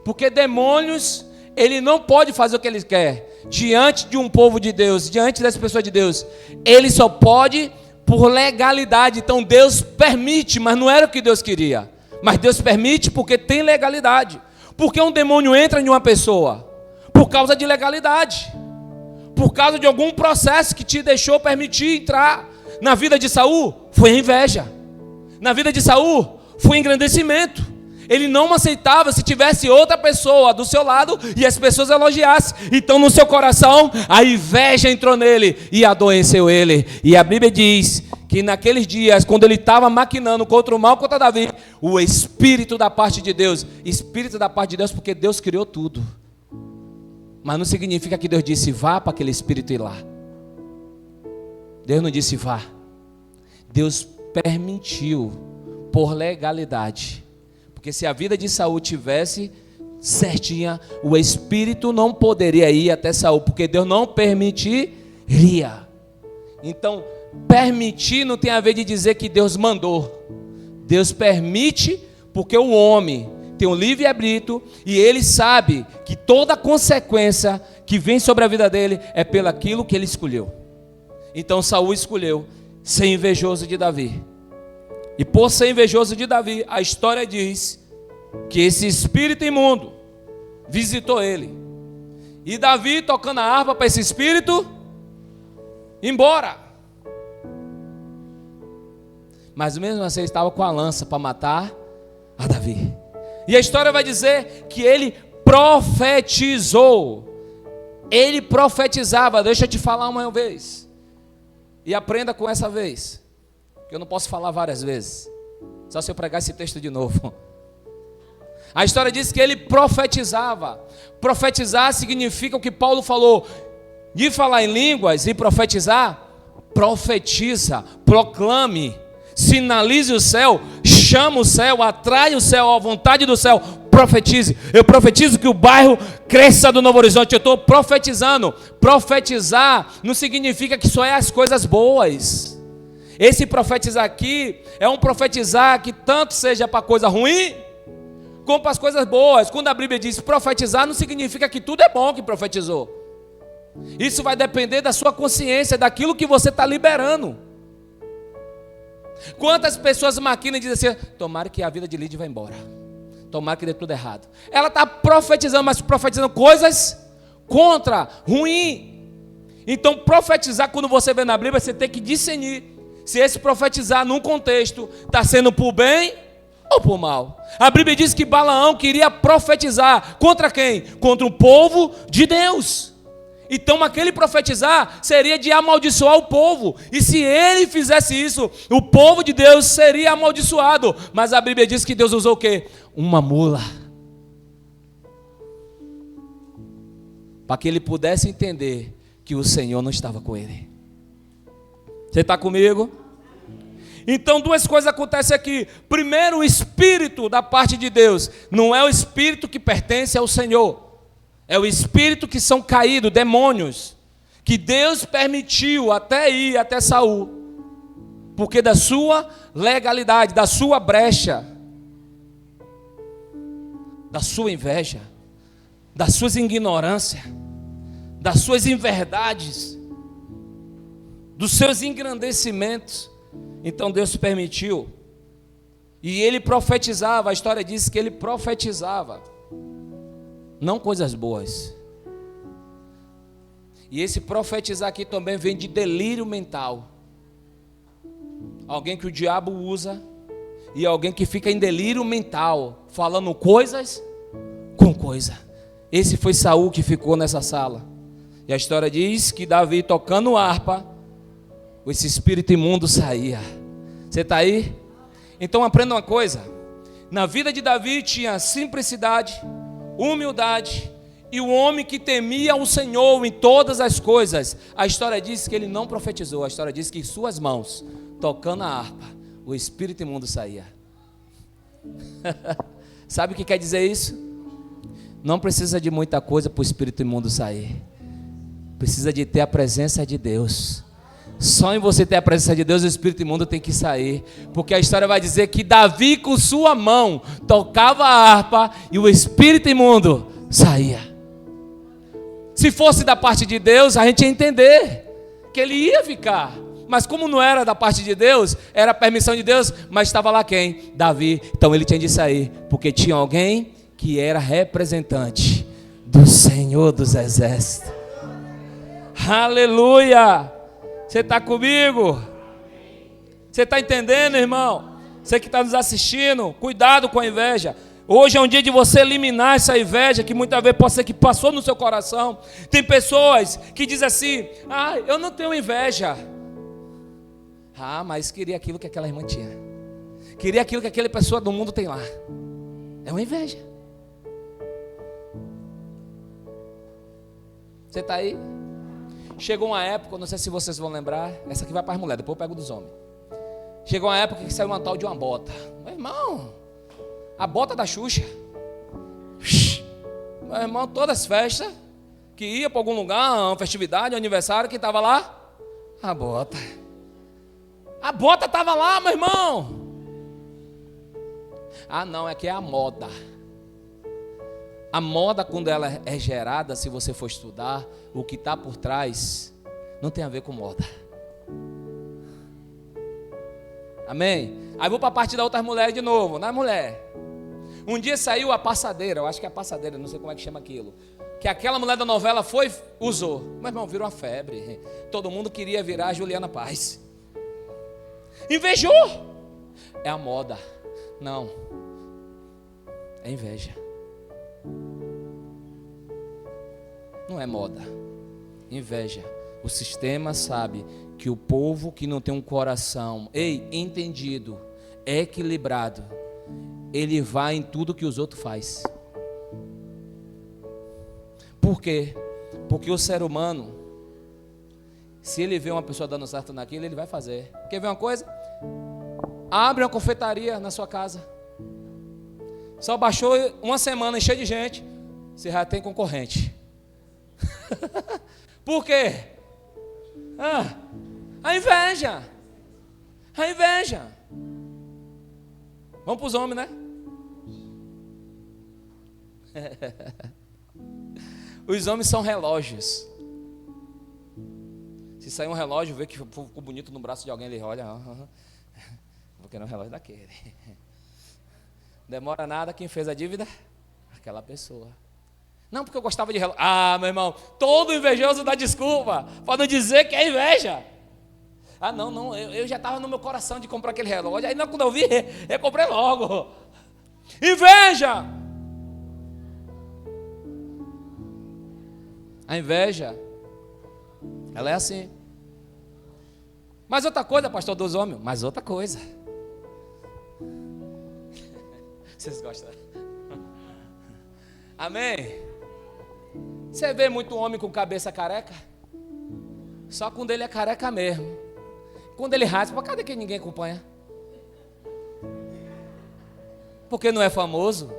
A: porque demônios, ele não pode fazer o que ele quer diante de um povo de Deus, diante das pessoas de Deus. Ele só pode por legalidade. Então Deus permite, mas não era o que Deus queria. Mas Deus permite porque tem legalidade. Porque um demônio entra em uma pessoa por causa de legalidade, por causa de algum processo que te deixou permitir entrar. Na vida de Saul foi a inveja. Na vida de Saul foi engrandecimento. Ele não aceitava se tivesse outra pessoa do seu lado e as pessoas elogiassem. Então no seu coração a inveja entrou nele e adoeceu ele. E a Bíblia diz que naqueles dias, quando ele estava maquinando contra o mal, contra Davi, o espírito da parte de Deus, espírito da parte de Deus, porque Deus criou tudo, mas não significa que Deus disse vá para aquele espírito ir lá. Deus não disse vá. Deus permitiu por legalidade. Porque se a vida de Saul tivesse certinha, o espírito não poderia ir até Saul, porque Deus não permitiria. Então, permitir não tem a ver de dizer que Deus mandou. Deus permite, porque o homem tem um livre-arbítrio e ele sabe que toda consequência que vem sobre a vida dele é pelo aquilo que ele escolheu. Então Saul escolheu ser invejoso de Davi. E por ser invejoso de Davi, a história diz que esse espírito imundo visitou ele. E Davi tocando a harpa para esse espírito ir embora. Mas mesmo assim ele estava com a lança para matar a Davi. E a história vai dizer que ele profetizou. Ele profetizava. Deixa eu te falar uma vez. E aprenda com essa vez. Que eu não posso falar várias vezes. Só se eu pregar esse texto de novo. A história diz que ele profetizava. Profetizar significa o que Paulo falou. De falar em línguas e profetizar. Profetiza, proclame, sinalize o céu, chama o céu, atrai o céu, à vontade do céu. Profetize. Eu profetizo que o bairro cresça do Novo Horizonte. Eu estou profetizando. Profetizar não significa que só é as coisas boas. Esse profetizar aqui é um profetizar que tanto seja para coisa ruim como para as coisas boas. Quando a Bíblia diz profetizar, não significa que tudo é bom que profetizou. Isso vai depender da sua consciência, daquilo que você está liberando. Quantas pessoas maquinam e dizem assim: tomara que a vida de Lídia vá embora, tomara que dê tudo errado. Ela está profetizando, mas profetizando coisas contra, ruim. Então profetizar, quando você vê na Bíblia, você tem que discernir se esse profetizar num contexto está sendo por bem ou por mal. A Bíblia diz que Balaão queria profetizar contra quem? Contra o povo de Deus. Então aquele profetizar seria de amaldiçoar o povo. E se ele fizesse isso, o povo de Deus seria amaldiçoado. Mas a Bíblia diz que Deus usou o quê? Uma mula. Para que ele pudesse entender que o Senhor não estava com ele. Você está comigo? Então duas coisas acontecem aqui. Primeiro, o espírito da parte de Deus não é o espírito que pertence ao Senhor. É o espírito que são caídos, demônios, que Deus permitiu até Saul, porque da sua legalidade, da sua brecha, da sua inveja, das suas ignorâncias, das suas inverdades, dos seus engrandecimentos. Então Deus permitiu. E ele profetizava, a história diz que ele profetizava, não coisas boas. E esse profetizar aqui também vem de delírio mental. Alguém que o diabo usa, e alguém que fica em delírio mental, falando coisas com coisa. Esse foi Saul que ficou nessa sala. E a história diz que Davi, tocando harpa, esse espírito imundo saía. Você está aí? Então aprenda uma coisa. Na vida de Davi tinha simplicidade, humildade e o homem que temia o Senhor em todas as coisas. A história diz que ele não profetizou. A história diz que em suas mãos, tocando a harpa, o espírito imundo saía. Sabe o que quer dizer isso? Não precisa de muita coisa para o espírito imundo sair. Precisa de ter a presença de Deus. Só em você ter a presença de Deus, o espírito imundo tem que sair. Porque a história vai dizer que Davi com sua mão tocava a harpa e o espírito imundo saía. Se fosse da parte de Deus, a gente ia entender que ele ia ficar. Mas como não era da parte de Deus, era a permissão de Deus, mas estava lá quem? Davi. Então ele tinha de sair, porque tinha alguém que era representante do Senhor dos Exércitos. Aleluia! Você está comigo? Você está entendendo, irmão? Você que está nos assistindo, cuidado com a inveja. Hoje é um dia de você eliminar essa inveja que muitas vezes pode ser que passou no seu coração. Tem pessoas que dizem assim: ah, eu não tenho inveja. Ah, mas queria aquilo que aquela irmã tinha. Queria aquilo que aquela pessoa do mundo tem lá. É uma inveja. Você está aí? Chegou uma época, não sei se vocês vão lembrar, essa aqui vai para as mulheres, depois eu pego dos homens. Chegou uma época que saiu uma tal de uma bota. Meu irmão, a bota da Xuxa. Meu irmão, todas as festas, que ia para algum lugar, uma festividade, um aniversário, quem estava lá? A bota. A bota estava lá, meu irmão. Ah, não, é que é a moda. A moda, quando ela é gerada, se você for estudar, o que está por trás não tem a ver com moda. Amém? Aí vou para a parte da outras mulheres de novo. Na mulher, um dia saiu a passadeira, eu acho que é a passadeira, não sei como é que chama aquilo, que aquela mulher da novela usou. Meu irmão, virou uma febre. Todo mundo queria virar a Juliana Paz. Invejou. É a moda. Não. É inveja. Não é moda. Inveja. O sistema sabe que o povo que não tem um coração, entendido, equilibrado, ele vai em tudo que os outros fazem. Por quê? Porque o ser humano, se ele vê uma pessoa dando certo naquilo, ele vai fazer. Quer ver uma coisa? Abre uma confeitaria na sua casa. Só baixou uma semana, cheio de gente, você já tem concorrente. Por quê? A inveja. A inveja. Vamos para os homens, né? Os homens são relógios. Se sair um relógio, vê que ficou bonito no braço de alguém, ele olha, vou querer um relógio daquele. Demora nada, quem fez a dívida? Aquela pessoa. Não, porque eu gostava de relógio. Ah, meu irmão, todo invejoso dá desculpa para não dizer que é inveja. Ah, não, eu já estava no meu coração de comprar aquele relógio. Aí não, quando eu vi, eu comprei logo. Inveja. A inveja, ela é assim. Mas outra coisa, pastor dos homens, mas outra coisa. Vocês gostam? Amém? Você vê muito homem com cabeça careca? Só quando ele é careca mesmo. Quando ele raspa, cadê que ninguém acompanha? Porque não é famoso.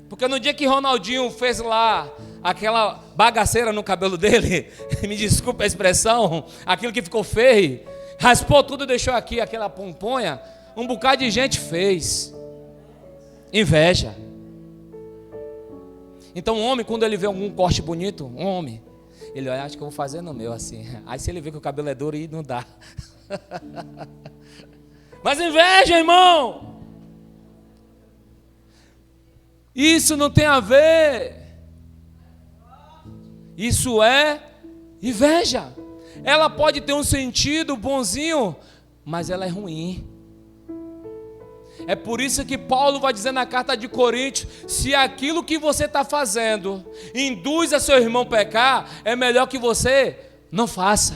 A: Porque no dia que Ronaldinho fez lá aquela bagaceira no cabelo dele, me desculpa a expressão, aquilo que ficou feio, raspou tudo e deixou aqui aquela pomponha, um bocado de gente fez. Inveja. Então um homem, quando ele vê algum corte bonito, um homem, ele olha, acho que eu vou fazer no meu assim. Aí se ele vê que o cabelo é duro, não dá. Mas inveja, irmão. Isso não tem a ver. Isso é inveja. Ela pode ter um sentido bonzinho, mas ela é ruim. É por isso que Paulo vai dizer na carta de Coríntios: se aquilo que você está fazendo induz a seu irmão a pecar, é melhor que você não faça.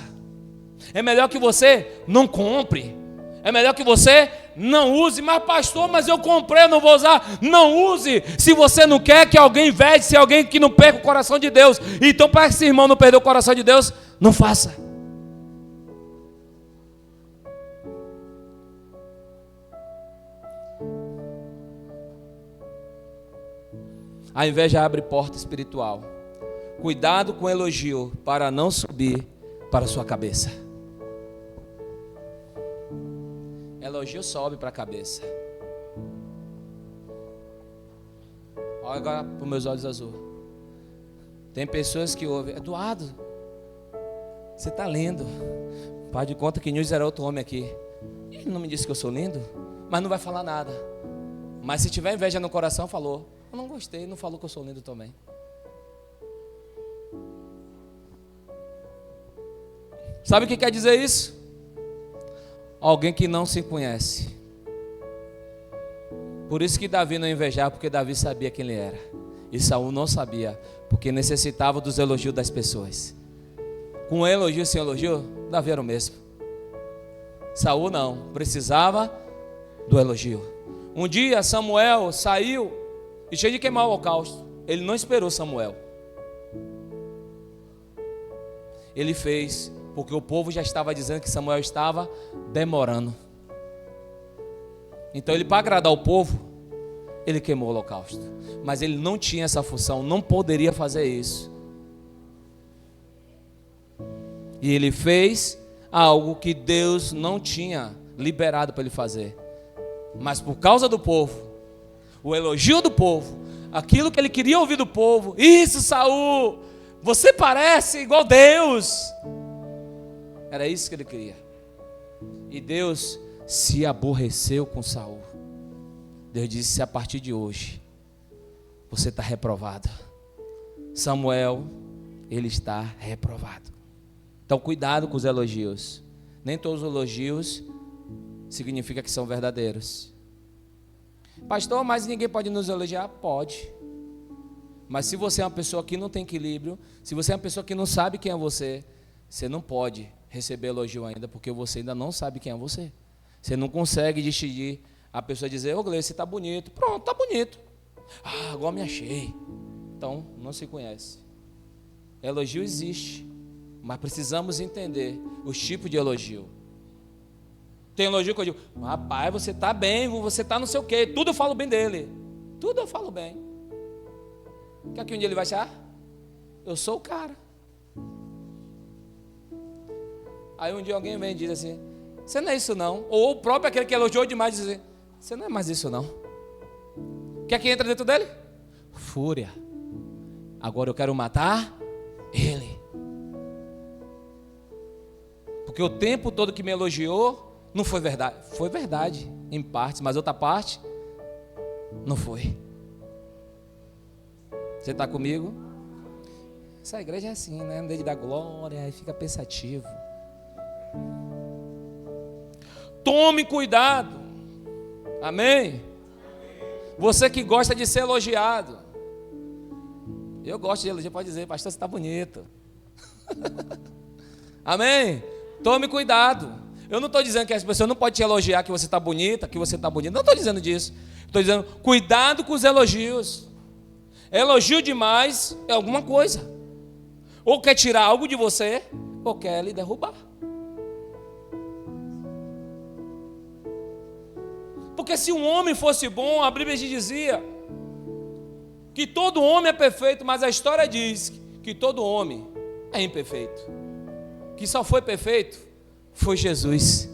A: É melhor que você não compre. É melhor que você não use. Mas pastor, mas eu comprei, eu não vou usar. Não use. Se você não quer que alguém veja, se alguém que não perca o coração de Deus. Então para esse irmão não perder o coração de Deus, não faça. A inveja abre porta espiritual. Cuidado com o elogio para não subir para a sua cabeça. Elogio sobe para a cabeça. Olha agora para os meus olhos azuis. Tem pessoas que ouvem: Eduardo, você está lindo. Pai de conta que Nils era outro homem aqui. Ele não me disse que eu sou lindo, mas não vai falar nada. Mas se tiver inveja no coração, falou: eu não gostei, não falou que eu sou lindo também. Sabe o que quer dizer isso? Alguém que não se conhece. Por isso que Davi não invejava, porque Davi sabia quem ele era. E Saul não sabia, porque necessitava dos elogios das pessoas. Com elogio sem elogio, Davi era o mesmo. Saul não, precisava do elogio. Um dia Samuel saiu e cheio de queimar o holocausto. Ele não esperou Samuel. Ele fez, porque o povo já estava dizendo que Samuel estava demorando. Então ele, para agradar o povo, ele queimou o holocausto. Mas ele não tinha essa função, não poderia fazer isso. E ele fez algo que Deus não tinha liberado para ele fazer. Mas por causa do povo, o elogio do povo, aquilo que ele queria ouvir do povo. Isso, Saul, você parece igual Deus. Era isso que ele queria. E Deus se aborreceu com Saul. Deus disse: a partir de hoje você está reprovado. Samuel, ele está reprovado. Então cuidado com os elogios. Nem todos os elogios significa que são verdadeiros. Pastor, mas ninguém pode nos elogiar? Pode. Mas se você é uma pessoa que não tem equilíbrio, se você é uma pessoa que não sabe quem é você, você não pode receber elogio ainda, porque você ainda não sabe quem é você. Você não consegue distinguir a pessoa dizer: ô Gleice, você está bonito. Pronto, está bonito. Ah, agora me achei. Então, não se conhece. Elogio existe, mas precisamos entender os tipos de elogio. Tem elogio que eu digo: rapaz, você está bem, você está não sei o quê. Tudo eu falo bem dele. Tudo eu falo bem. Quer que um dia ele vai achar? Eu sou o cara. Aí um dia alguém vem e diz assim: você não é isso não. Ou o próprio aquele que elogiou demais diz assim: você não é mais isso não. Quer que entra dentro dele? Fúria. Agora eu quero matar ele. Porque o tempo todo que me elogiou não foi verdade. Foi verdade em partes, mas outra parte não foi. Você está comigo? Essa igreja é assim, né? No dia da glória, aí fica pensativo. Tome cuidado. Amém? Você que gosta de ser elogiado. Eu gosto de elogiar, pode dizer: pastor, você está bonito. Amém? Tome cuidado. Eu não estou dizendo que as pessoas não podem te elogiar que você está bonita, que você está bonito. Não estou dizendo disso. Estou dizendo: cuidado com os elogios. Elogio demais é alguma coisa. Ou quer tirar algo de você, ou quer lhe derrubar. Porque se um homem fosse bom, a Bíblia dizia que todo homem é perfeito, mas a história diz que todo homem é imperfeito. Que só foi perfeito foi Jesus.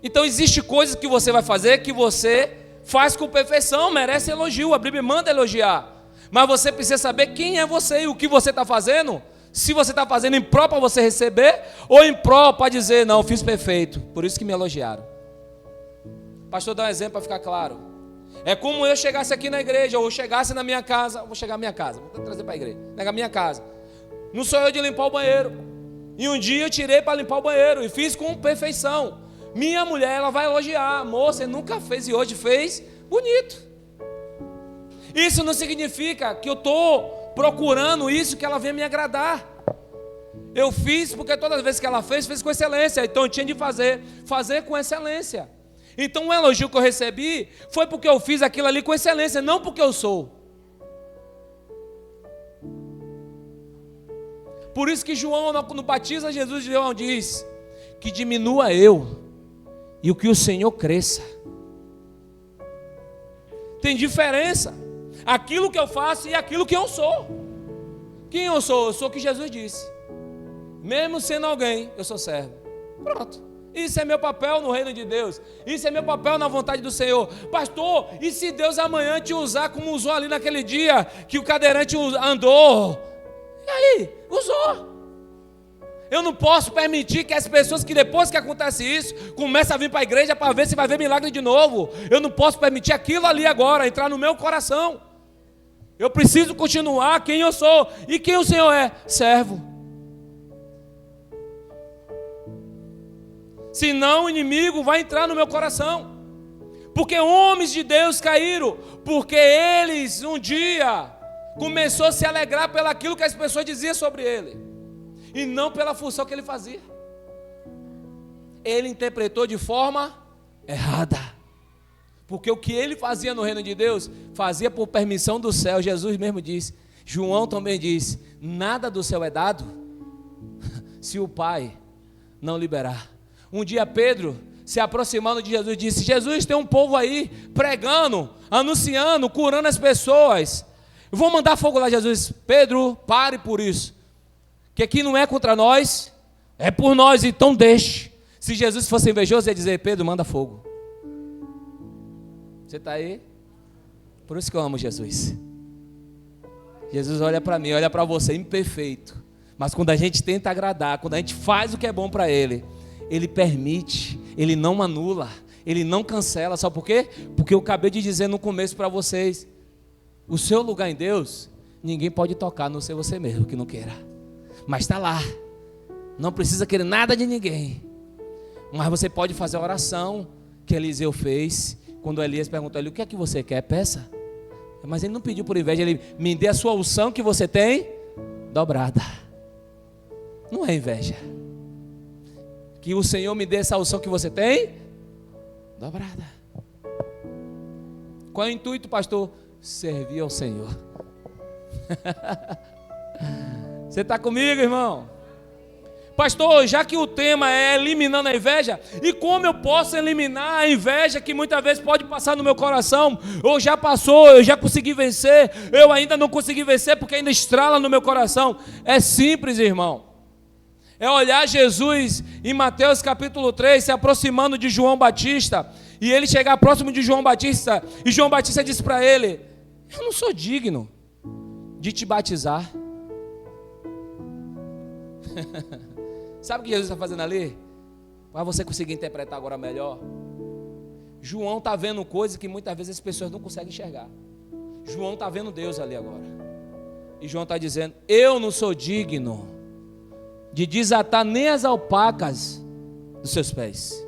A: Então existe coisas que você vai fazer que você faz com perfeição, merece elogio, a Bíblia manda elogiar. Mas você precisa saber quem é você e o que você está fazendo. Se você está fazendo em prol para você receber, ou em prol para dizer: não, fiz perfeito, por isso que me elogiaram. Pastor, dá um exemplo para ficar claro. É como eu chegasse aqui na igreja, ou chegasse na minha casa. Vou chegar à minha casa, vou trazer para a igreja. Na minha casa. Não sou eu de limpar o banheiro. E um dia eu tirei para limpar o banheiro e fiz com perfeição. Minha mulher, ela vai elogiar: moça, você nunca fez e hoje fez bonito. Isso não significa que eu estou procurando isso, que ela venha me agradar. Eu fiz porque todas as vezes que ela fez com excelência. Então eu tinha de fazer com excelência. Então o elogio que eu recebi foi porque eu fiz aquilo ali com excelência, não porque eu sou. Por isso que João, no batismo de Jesus, João diz que diminua eu e o que o Senhor cresça. Tem diferença. Aquilo que eu faço e aquilo que eu sou. Quem eu sou? Eu sou o que Jesus disse. Mesmo sendo alguém, eu sou servo. Pronto. Isso é meu papel no reino de Deus. Isso é meu papel na vontade do Senhor. Pastor, e se Deus amanhã te usar como usou ali naquele dia que o cadeirante andou? E aí? Usou. Eu não posso permitir que as pessoas que depois que acontece isso, começam a vir para a igreja para ver se vai ver milagre de novo. Eu não posso permitir aquilo ali agora entrar no meu coração. Eu preciso continuar quem eu sou. E quem o Senhor é? Servo. Senão o inimigo vai entrar no meu coração. Porque homens de Deus caíram. Porque eles um dia começou a se alegrar pelo aquilo que as pessoas diziam sobre ele. E não pela função que ele fazia. Ele interpretou de forma errada. Porque o que ele fazia no reino de Deus, fazia por permissão do céu. Jesus mesmo disse, João também disse: nada do céu é dado se o Pai não liberar. Um dia Pedro, se aproximando de Jesus, disse: Jesus, tem um povo aí pregando, anunciando, curando as pessoas. Eu vou mandar fogo lá. Jesus: Pedro, pare por isso. Que aqui não é contra nós, é por nós, então deixe. Se Jesus fosse invejoso, ia dizer: Pedro, manda fogo. Você está aí? Por isso que eu amo Jesus. Jesus olha para mim, olha para você, imperfeito. Mas quando a gente tenta agradar, quando a gente faz o que é bom para Ele, Ele permite, Ele não anula, Ele não cancela. Sabe por quê? Porque eu acabei de dizer no começo para vocês, o seu lugar em Deus, ninguém pode tocar, a não ser você mesmo que não queira. Mas está lá, não precisa querer nada de ninguém. Mas você pode fazer a oração que Eliseu fez, quando Elias perguntou a ele, o que é que você quer? Peça. Mas ele não pediu por inveja, ele me dê a sua unção que você tem dobrada. Não é inveja. Que o Senhor me dê essa unção que você tem dobrada. Qual é o intuito, pastor? Servir ao Senhor. Você está comigo, irmão? Pastor, já que o tema é eliminando a inveja, e como eu posso eliminar a inveja que muitas vezes pode passar no meu coração? Ou já passou, eu já consegui vencer, eu ainda não consegui vencer porque ainda estrala no meu coração. É simples, irmão. É olhar Jesus em Mateus capítulo 3, se aproximando de João Batista, e ele chegar próximo de João Batista, e João Batista disse para ele, eu não sou digno de te batizar. Sabe o que Jesus está fazendo ali? Para você conseguir interpretar agora melhor. João está vendo coisas que muitas vezes as pessoas não conseguem enxergar. João está vendo Deus ali agora. E João está dizendo, eu não sou digno de desatar nem as alpacas dos seus pés.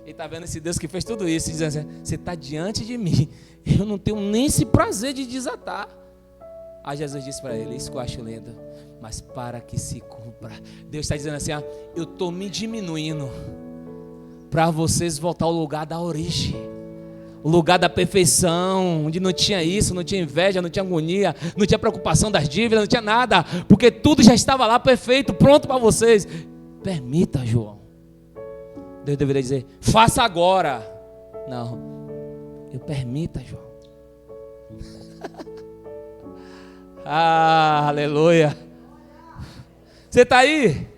A: Ele está vendo esse Deus que fez tudo isso, dizendo assim, você está diante de mim, eu não tenho nem esse prazer de desatar. Aí Jesus disse para ele, isso que eu acho lindo, mas para que se cumpra, Deus está dizendo assim, eu estou me diminuindo, para vocês voltar ao lugar da origem, o lugar da perfeição, onde não tinha isso, não tinha inveja, não tinha agonia, não tinha preocupação das dívidas, não tinha nada, porque tudo já estava lá perfeito, pronto para vocês. Permita, João. Deus deveria dizer, faça agora. Não, eu permita, João. Ah, aleluia. Você está aí?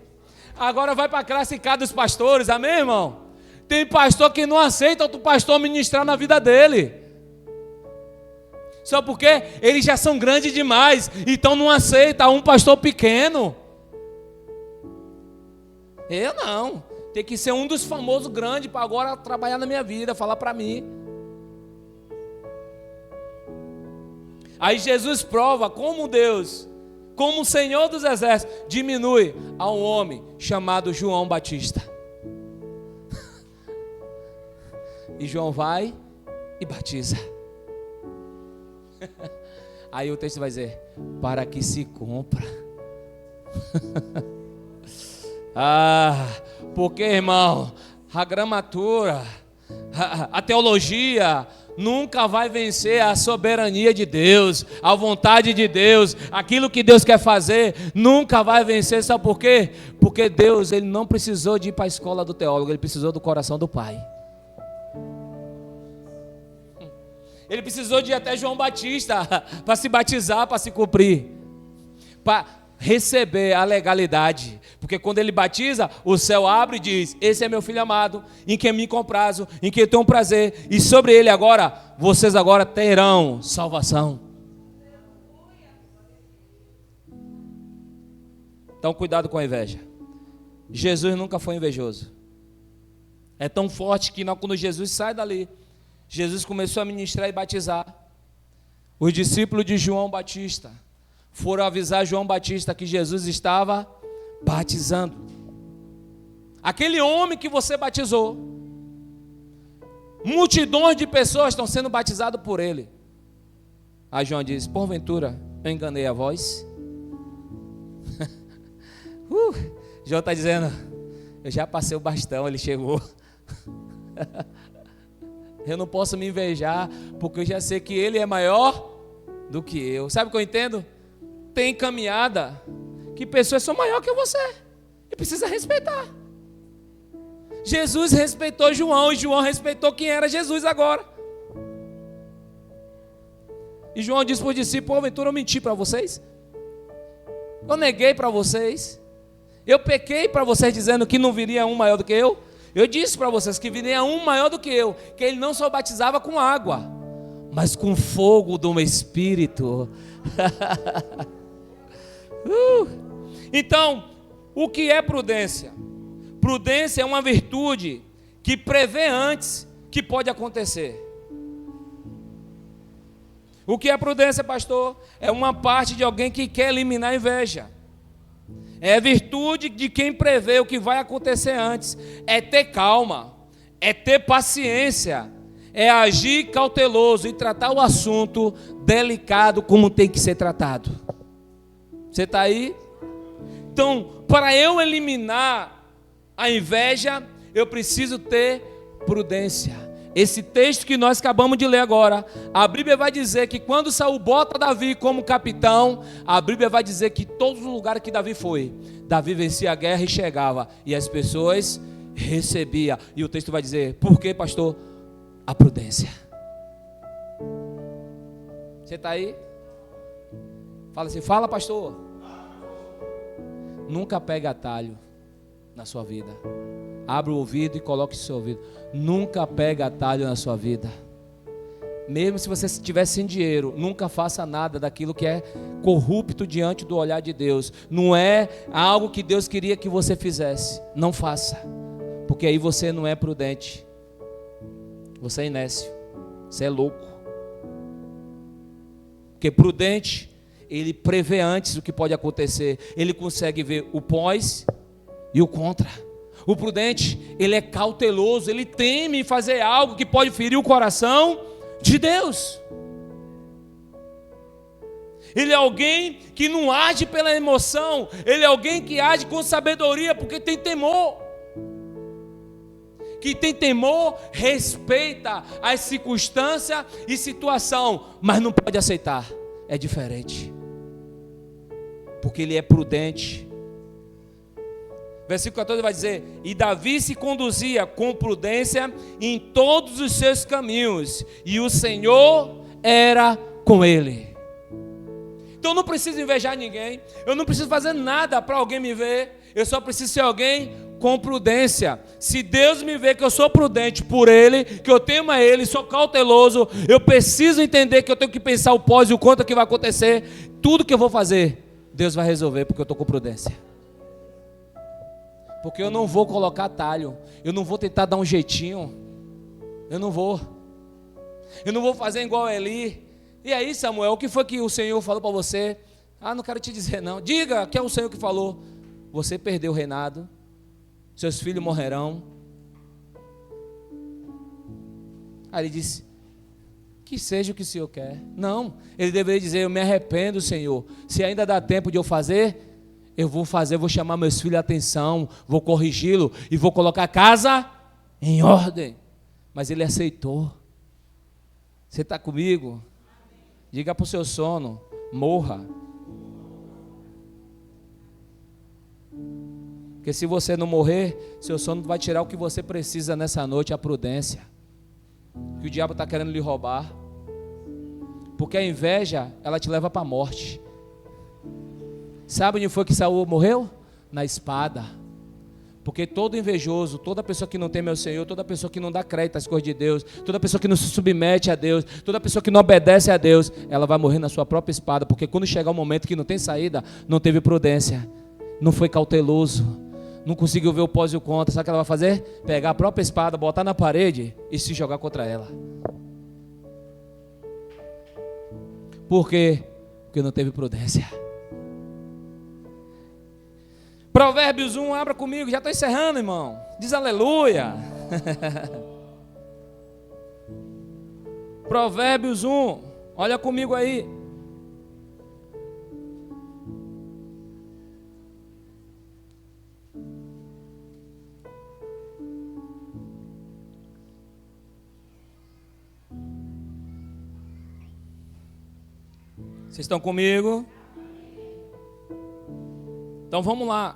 A: Agora vai para a classe K dos pastores, amém, irmão? Tem pastor que não aceita outro pastor ministrar na vida dele. Só porque eles já são grandes demais, então não aceita um pastor pequeno. Eu não. Tem que ser um dos famosos grandes para agora trabalhar na minha vida, falar para mim. Aí Jesus prova como Deus, como o Senhor dos Exércitos, diminui a um homem chamado João Batista. E João vai e batiza. Aí o texto vai dizer, para que se cumpra. Porque, irmão, a gramatura, a teologia nunca vai vencer a soberania de Deus, a vontade de Deus, aquilo que Deus quer fazer, nunca vai vencer. Sabe por quê? Porque Deus, Ele não precisou de ir para a escola do teólogo, Ele precisou do coração do Pai. Ele precisou de ir até João Batista para se batizar, para se cumprir, para receber a legalidade. Porque quando ele batiza, o céu abre e diz, esse é meu filho amado, em quem me comprazo, em quem eu tenho prazer, e sobre ele agora, vocês agora terão salvação. Então cuidado com a inveja. Jesus nunca foi invejoso. É tão forte que quando Jesus sai dali, Jesus começou a ministrar e batizar. Os discípulos de João Batista foram avisar João Batista que Jesus estava batizando. Aquele homem que você batizou, multidões de pessoas estão sendo batizadas por ele. Aí João diz, porventura eu enganei a voz? João está dizendo, eu já passei o bastão, ele chegou. Eu não posso me invejar, porque eu já sei que ele é maior do que eu. Sabe o que eu entendo? Tem caminhada que pessoas são maiores que você e precisa respeitar. Jesus respeitou João e João respeitou quem era Jesus agora. E João disse para os discípulos, porventura eu menti para vocês? Eu neguei para vocês? Eu pequei para vocês dizendo que não viria um maior do que eu? Eu disse para vocês que viria um maior do que eu, que ele não só batizava com água, mas com fogo do Espírito. Então, o que é prudência? Prudência é uma virtude que prevê antes que pode acontecer. O que é prudência, pastor? É uma parte de alguém que quer eliminar a inveja. É a virtude de quem prevê o que vai acontecer antes. É ter calma, é ter paciência, é agir cauteloso e tratar o assunto delicado como tem que ser tratado. Você está aí? Então, para eu eliminar a inveja, eu preciso ter prudência. Esse texto que nós acabamos de ler agora, a Bíblia vai dizer que quando Saul bota Davi como capitão, a Bíblia vai dizer que todos os lugares que Davi foi, Davi vencia a guerra e chegava, e as pessoas recebiam. E o texto vai dizer, por quê, pastor? A prudência. Você está aí? Fala assim, fala, pastor. Nunca pegue atalho na sua vida. Abra o ouvido e coloque o seu ouvido. Nunca pegue atalho na sua vida. Mesmo se você estiver sem dinheiro, nunca faça nada daquilo que é corrupto diante do olhar de Deus. Não é algo que Deus queria que você fizesse. Não faça, porque aí você não é prudente. Você é inércio. Você é louco. Porque prudente, ele prevê antes o que pode acontecer. Ele consegue ver o pós e o contra. O prudente, ele é cauteloso, ele teme fazer algo que pode ferir o coração de Deus. Ele é alguém que não age pela emoção, ele é alguém que age com sabedoria, porque tem temor. Que tem temor, respeita as circunstâncias e situação, mas não pode aceitar. É diferente, porque ele é prudente. Versículo 14 vai dizer, e Davi se conduzia com prudência em todos os seus caminhos, e o Senhor era com ele. Então eu não preciso invejar ninguém, eu não preciso fazer nada para alguém me ver, eu só preciso ser alguém com prudência. Se Deus me vê que eu sou prudente por Ele, que eu temo a Ele, sou cauteloso, eu preciso entender que eu tenho que pensar o pós e o contra que vai acontecer. Tudo que eu vou fazer, Deus vai resolver, porque eu estou com prudência. Porque eu não vou colocar atalho, eu não vou tentar dar um jeitinho, eu não vou fazer igual a Eli. E aí, Samuel, o que foi que o Senhor falou para você? Ah, não quero te dizer não. Diga que é o Senhor que falou. Você perdeu o reinado, seus filhos morrerão. Aí ele disse, que seja o que o Senhor quer. Não, ele deveria dizer, eu me arrependo, Senhor. Se ainda dá tempo de eu fazer, eu vou fazer, vou chamar meus filhos a atenção, vou corrigi-lo e vou colocar a casa em ordem. Mas ele aceitou. Você está comigo? Diga para o seu sono, morra. Porque se você não morrer, seu sono vai tirar o que você precisa nessa noite, a prudência. Que o diabo está querendo lhe roubar. Porque a inveja, ela te leva para a morte. Sabe onde foi que Saul morreu? Na espada. Porque todo invejoso, toda pessoa que não teme ao Senhor, toda pessoa que não dá crédito às coisas de Deus, toda pessoa que não se submete a Deus, toda pessoa que não obedece a Deus, ela vai morrer na sua própria espada. Porque quando chegar o momento que não tem saída, não teve prudência, não foi cauteloso, não conseguiu ver o pós e o contra, sabe o que ela vai fazer? Pegar a própria espada, botar na parede e se jogar contra ela. Por quê? Porque não teve prudência. Provérbios 1, abra comigo, já estou encerrando, irmão. Diz aleluia. Provérbios 1, olha comigo aí. Vocês estão comigo? Então vamos lá.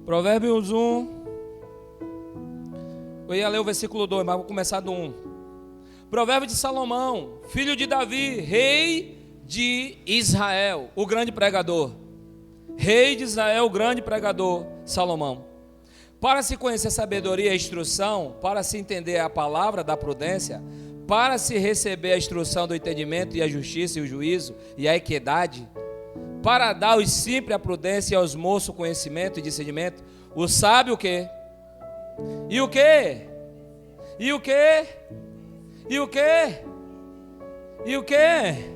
A: Provérbios 1. Eu ia ler o versículo 2, mas vou começar do 1. Provérbio de Salomão, filho de Davi, rei de Israel, o grande pregador. Rei de Israel, o grande pregador, Salomão. Para se conhecer a sabedoria e a instrução, para se entender a palavra da prudência, para se receber a instrução do entendimento e a justiça e o juízo e a equidade, para dar aos simples a prudência e aos moços o conhecimento e discernimento, o sábio o quê? E o quê? E o quê? E o quê? E o quê?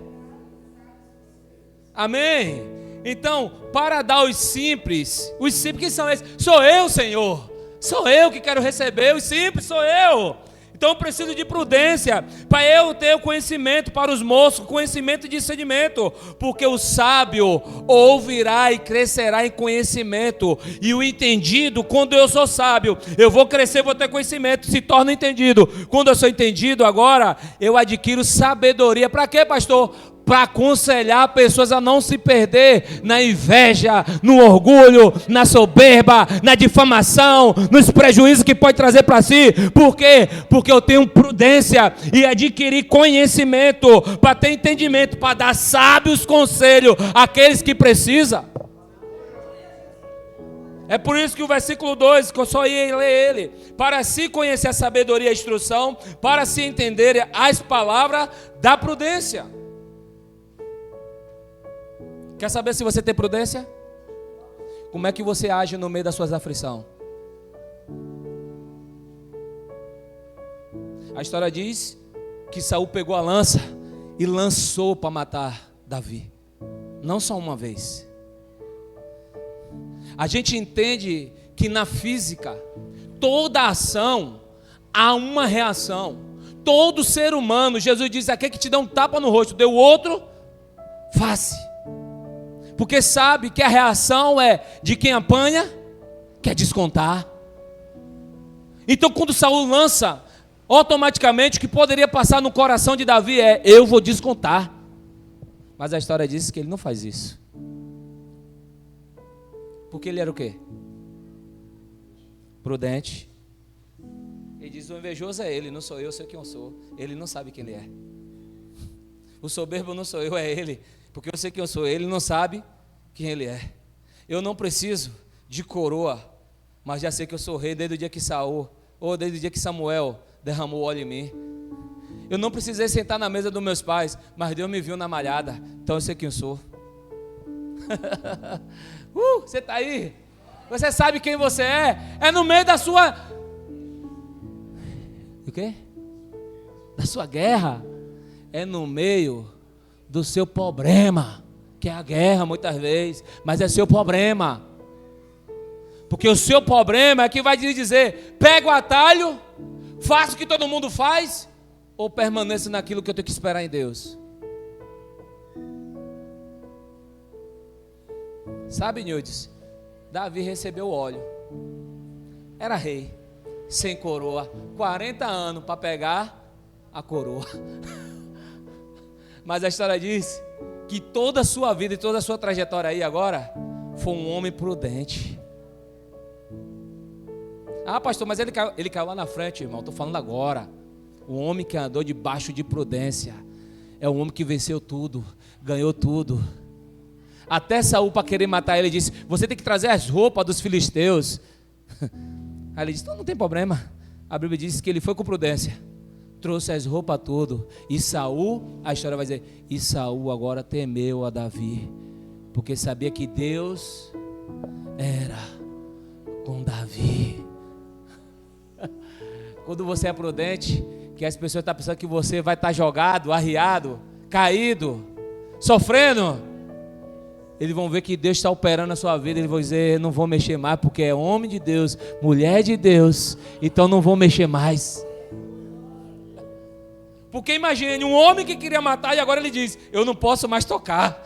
A: Amém? Então, para dar aos simples quem são esses? Sou eu, Senhor. Sou eu que quero receber, os simples sou eu. Então eu preciso de prudência, para eu ter o conhecimento para os moços, conhecimento e discernimento, porque o sábio ouvirá e crescerá em conhecimento, e o entendido, quando eu sou sábio, eu vou crescer, vou ter conhecimento, se torna entendido. Quando eu sou entendido agora, eu adquiro sabedoria. Para quê, pastor? Para aconselhar pessoas a não se perder na inveja, no orgulho, na soberba, na difamação, nos prejuízos que pode trazer para si. Por quê? Porque eu tenho prudência e adquirir conhecimento, para ter entendimento, para dar sábios conselhos àqueles que precisam. É por isso que o versículo 2, que eu só ia ler ele, para se conhecer a sabedoria e a instrução, para se entender as palavras da prudência. Quer saber se você tem prudência? Como é que você age no meio das suas aflições? A história diz que Saul pegou a lança e lançou para matar Davi. Não só uma vez. A gente entende que na física, toda ação há uma reação. Todo ser humano, Jesus diz: aquele que te dá um tapa no rosto, deu outro face. Porque sabe que a reação é de quem apanha, quer descontar. Então quando Saul lança, automaticamente o que poderia passar no coração de Davi é: eu vou descontar. Mas a história diz que ele não faz isso. Porque ele era o quê? Prudente. Ele diz: o invejoso é ele, não sou eu, sei quem eu sou. Ele não sabe quem ele é. O soberbo não sou eu, é ele. Porque eu sei quem eu sou, ele não sabe quem ele é. Eu não preciso de coroa, mas já sei que eu sou rei desde o dia que Saul, ou desde o dia que Samuel derramou óleo em mim. Eu não precisei sentar na mesa dos meus pais, mas Deus me viu na malhada, então eu sei quem eu sou. Você está aí? Você sabe quem você é? É no meio da sua... O quê? Da sua guerra. É no meio do seu problema, que é a guerra muitas vezes, mas é seu problema. Porque o seu problema é que vai lhe dizer: pega o atalho, faça o que todo mundo faz, ou permaneça naquilo que eu tenho que esperar em Deus. Sabe, Nildes, Davi recebeu óleo, era rei, sem coroa, 40 anos para pegar a coroa. Mas a história diz que toda a sua vida e toda a sua trajetória aí agora foi um homem prudente. Ah, pastor, mas ele caiu lá na frente, irmão. Estou falando agora. O homem que andou debaixo de prudência é um homem que venceu tudo, ganhou tudo. Até Saul, para querer matar ele, disse: você tem que trazer as roupas dos filisteus. Aí ele disse: não tem problema. A Bíblia diz que ele foi com prudência, trouxe as roupas tudo. E Saul, a história vai dizer, e Saul agora temeu a Davi, porque sabia que Deus era com Davi. Quando você é prudente, que as pessoas estão pensando que você vai estar jogado, arriado, caído, sofrendo, eles vão ver que Deus está operando na sua vida. Eles vão dizer: não vou mexer mais, porque é homem de Deus, mulher de Deus, então não vou mexer mais. Porque imagine, um homem que queria matar e agora ele diz: eu não posso mais tocar.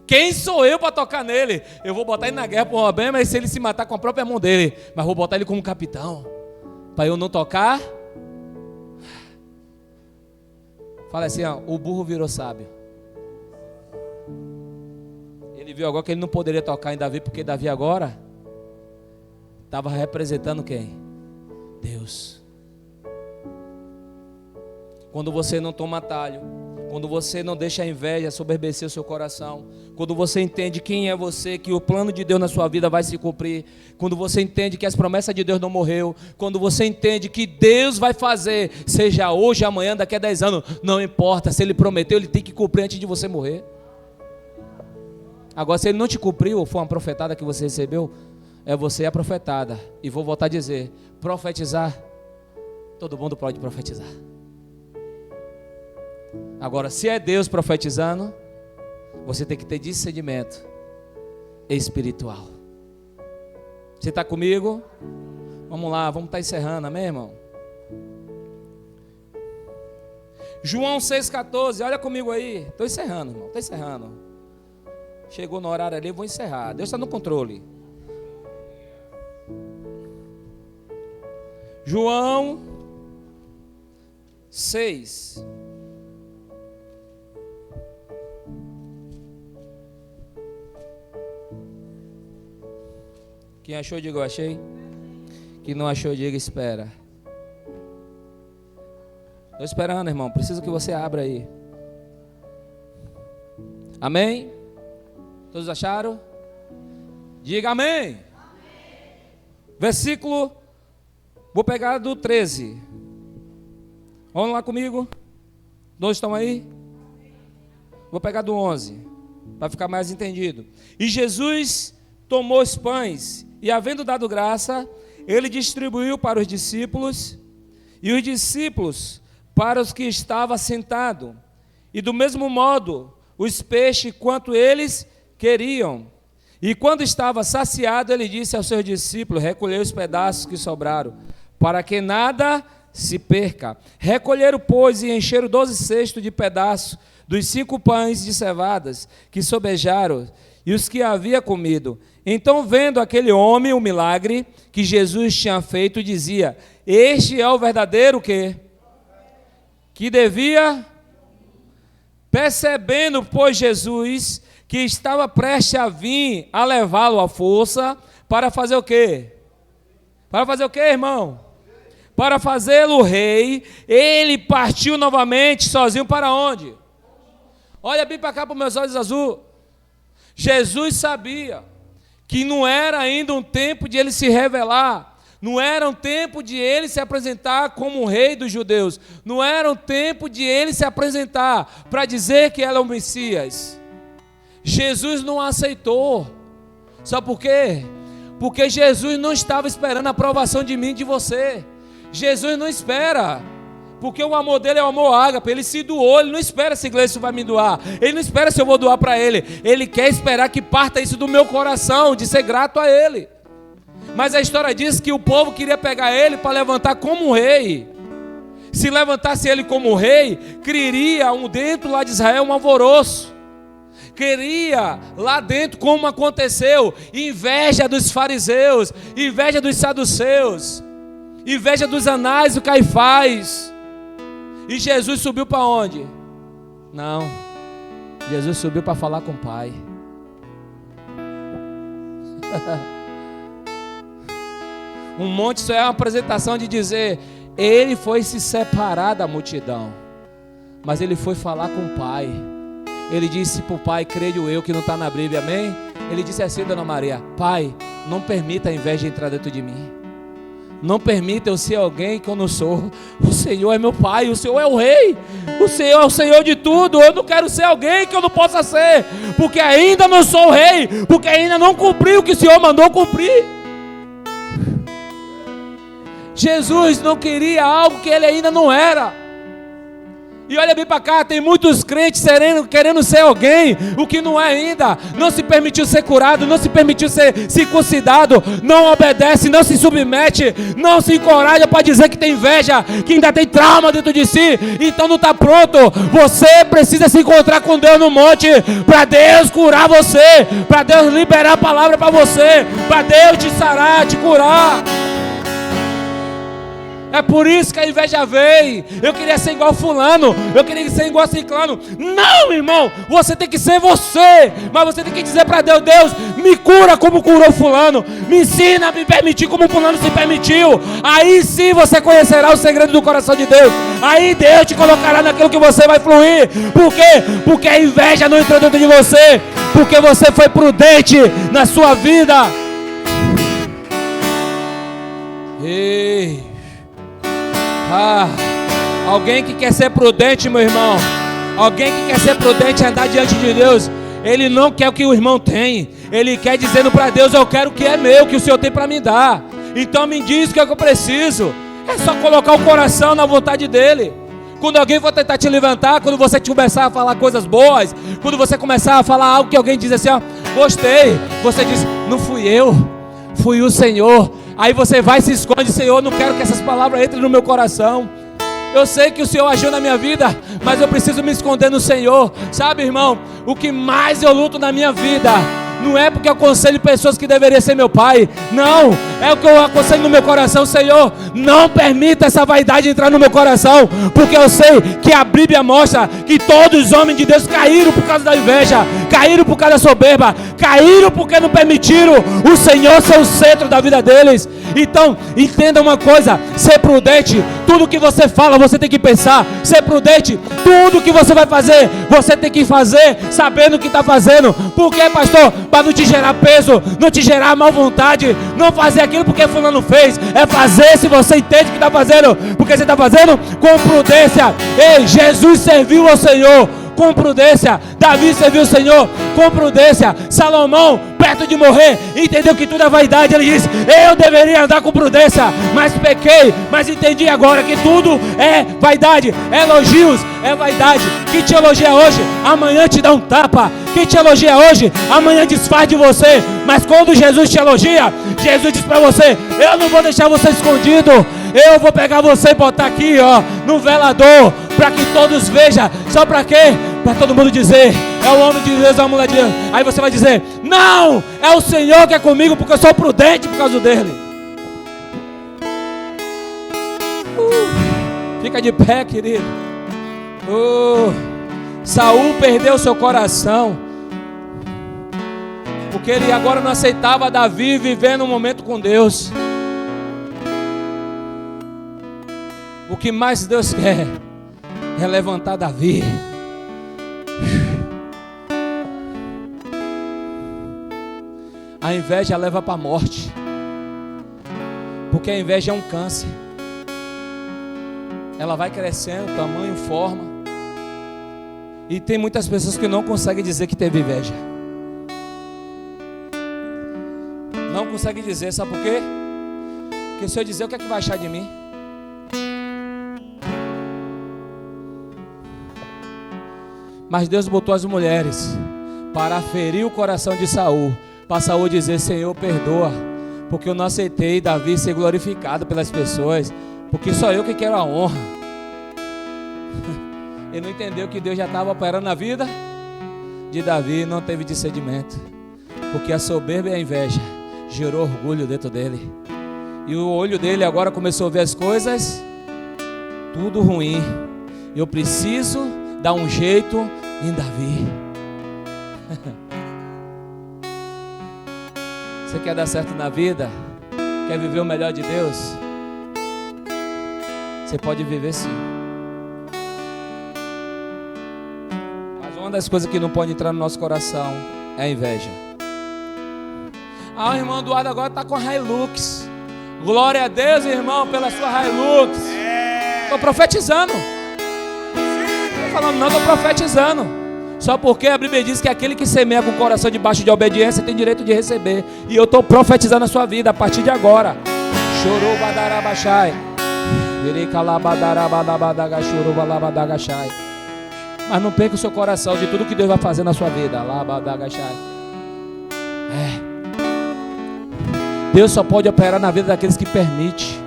A: Quem sou eu para tocar nele? Eu vou botar ele na guerra por uma bem, mas se ele se matar com a própria mão dele, mas vou botar ele como capitão, para eu não tocar. Fala assim, ó, o burro virou sábio. Ele viu agora que ele não poderia tocar em Davi, porque Davi agora estava representando quem? Deus. Quando você não toma atalho, Quando você não deixa a inveja soberbecer o seu coração. Quando você entende quem é você, que o plano de Deus na sua vida vai se cumprir. Quando você entende que as promessas de Deus não morreu. Quando você entende que Deus vai fazer, seja hoje, amanhã, daqui a 10 anos. Não importa, se Ele prometeu, Ele tem que cumprir antes de você morrer. Agora, se Ele não te cumpriu, ou foi uma profetada que você recebeu, é você a profetada. E vou voltar a dizer, profetizar, todo mundo pode profetizar. Agora, se é Deus profetizando, você tem que ter discernimento espiritual. Você está comigo? Vamos lá, vamos estar encerrando, amém, irmão? João 6,14, olha comigo aí. Estou encerrando, irmão, estou encerrando. Chegou no horário ali, eu vou encerrar. Deus está no controle. João 6. Quem achou, diga eu achei. Quem não achou, diga espera. Estou esperando, irmão. Preciso que você abra aí. Amém? Todos acharam? Diga amém. Amém. Versículo, vou pegar do 13. Vamos lá comigo. Dois estão aí? Vou pegar do 11, para ficar mais entendido. E Jesus tomou os pães, e havendo dado graça, ele distribuiu para os discípulos, e os discípulos para os que estavam sentados, e do mesmo modo os peixes quanto eles queriam. E quando estava saciado, ele disse aos seus discípulos: recolhei os pedaços que sobraram, para que nada se perca. Recolheram, pois, e encheram 12 cestos de pedaços dos 5 pães de cevadas que sobejaram, e os que havia comido. Então, vendo aquele homem o milagre que Jesus tinha feito, dizia: este é o verdadeiro quê? Que devia, percebendo, pois, Jesus, que estava prestes a vir a levá-lo à força, para fazer o quê? Para fazer o quê, irmão? Para fazê-lo rei, ele partiu novamente sozinho para onde? Olha bem para cá para os meus olhos azuis. Jesus sabia que não era ainda um tempo de ele se revelar, não era um tempo de ele se apresentar como o rei dos judeus, não era um tempo de ele se apresentar para dizer que ele é o Messias. Jesus não aceitou. Sabe por quê? Porque Jesus não estava esperando a aprovação de mim e de você. Jesus não espera, porque o amor dele é o amor ágape. Ele se doou, ele não espera se a igreja vai me doar, ele não espera se eu vou doar para ele. Ele quer esperar que parta isso do meu coração, de ser grato a ele. Mas a história diz que o povo queria pegar ele para levantar como rei. Se levantasse ele como rei, criaria dentro lá de Israel um alvoroço. Queria lá dentro, como aconteceu, inveja dos fariseus, inveja dos saduceus, inveja dos Anás e Caifás. E Jesus subiu para onde? Não, Jesus subiu para falar com o Pai. Um monte só é uma apresentação de dizer, ele foi se separar da multidão, mas ele foi falar com o Pai. Ele disse para o Pai, creio eu, que não está na Bíblia, amém? Ele disse assim, Dona Maria: Pai, não permita a inveja entrar dentro de mim. Não permita eu ser alguém que eu não sou. O Senhor é meu Pai, o Senhor é o Rei, o Senhor é o Senhor de tudo. Eu não quero ser alguém que eu não possa ser, porque ainda não sou o Rei, porque ainda não cumpri o que o Senhor mandou cumprir. Jesus não queria algo que ele ainda não era. E olha bem para cá, tem muitos crentes querendo ser alguém, o que não é ainda. Não se permitiu ser curado, não se permitiu ser circuncidado, não obedece, não se submete, não se encoraja para dizer que tem inveja, que ainda tem trauma dentro de si, então não está pronto. Você precisa se encontrar com Deus no monte, para Deus curar você, para Deus liberar a palavra para você, para Deus te sarar, te curar. É por isso que a inveja veio. Eu queria ser igual fulano, eu queria ser igual ciclano. Não, irmão, você tem que ser você. Mas você tem que dizer para Deus: Deus, me cura como curou fulano, me ensina a me permitir como fulano se permitiu. Aí sim você conhecerá o segredo do coração de Deus. Aí Deus te colocará naquilo que você vai fluir. Por quê? Porque a inveja não entrou dentro de você, porque você foi prudente na sua vida. Ei, alguém que quer ser prudente, meu irmão, alguém que quer ser prudente, andar diante de Deus, ele não quer o que o irmão tem, ele quer dizendo para Deus: eu quero o que é meu, que o Senhor tem para me dar. Então me diz o que é que eu preciso. É só colocar o coração na vontade dele. Quando alguém for tentar te levantar, quando você começar a falar coisas boas, quando você começar a falar algo que alguém diz assim: ó, gostei, você diz: não fui eu, fui o Senhor. Aí você vai e se esconde: Senhor, não quero que essas palavras entrem no meu coração. Eu sei que o Senhor agiu na minha vida, mas eu preciso me esconder no Senhor. Sabe, irmão, o que mais eu luto na minha vida não é porque eu aconselho pessoas que deveriam ser meu pai. Não, é o que eu aconselho no meu coração: Senhor, não permita essa vaidade entrar no meu coração, porque eu sei que a Bíblia mostra que todos os homens de Deus caíram por causa da inveja, caíram por causa da soberba, caíram porque não permitiram o Senhor ser o centro da vida deles. Então, entenda uma coisa: ser prudente, tudo que você fala, você tem que pensar. Ser prudente, tudo que você vai fazer, você tem que fazer sabendo o que está fazendo. Por quê, pastor? Para não te gerar peso, não te gerar mal vontade, não fazer aquilo porque fulano fez. É fazer se você entende o que está fazendo, porque você está fazendo com prudência. Ei, Jesus serviu ao Senhor com prudência, Davi serviu o Senhor com prudência, Salomão, perto de morrer, entendeu que tudo é vaidade. Ele disse: eu deveria andar com prudência, mas pequei, mas entendi agora que tudo é vaidade. Elogios é vaidade. Quem te elogia hoje, amanhã te dá um tapa. Quem te elogia hoje, amanhã desfaz de você. Mas quando Jesus te elogia, Jesus diz para você: eu não vou deixar você escondido, eu vou pegar você e botar aqui, ó, no velador, para que todos vejam. Só para quê? Para todo mundo dizer: é o homem de Deus, é a mulher de Deus. Aí você vai dizer: não, é o Senhor que é comigo, porque eu sou prudente por causa dele. Fica de pé, querido. Saul perdeu seu coração, porque ele agora não aceitava Davi vivendo um momento com Deus. O que mais Deus quer é levantar Davi. A inveja leva para a morte, porque a inveja é um câncer. Ela vai crescendo, tamanho, forma, e tem muitas pessoas que não conseguem dizer que teve inveja. Não conseguem dizer, sabe por quê? Porque se eu dizer, o que é que vai achar de mim? Mas Deus botou as mulheres para ferir o coração de Saul, para Saul dizer: Senhor, perdoa, porque eu não aceitei Davi ser glorificado pelas pessoas, porque só eu que quero a honra. Ele não entendeu que Deus já estava operando na vida de Davi, não teve discernimento, porque a soberba e a inveja gerou orgulho dentro dele, e o olho dele agora começou a ver as coisas tudo ruim. Eu preciso dar um jeito em Davi. Você quer dar certo na vida? Quer viver o melhor de Deus? Você pode viver sim. Mas uma das coisas que não pode entrar no nosso coração é a inveja. O irmão Eduardo agora está com a Hilux. Glória a Deus, irmão, pela sua Hilux. Estou profetizando. Não estou falando não, estou profetizando. Só porque a Bíblia diz que aquele que semeia com o coração debaixo de obediência tem direito de receber. E eu estou profetizando a sua vida a partir de agora. Chorou badarabachai. Mas não perca o seu coração de tudo que Deus vai fazer na sua vida. Deus só pode operar na vida daqueles que permite.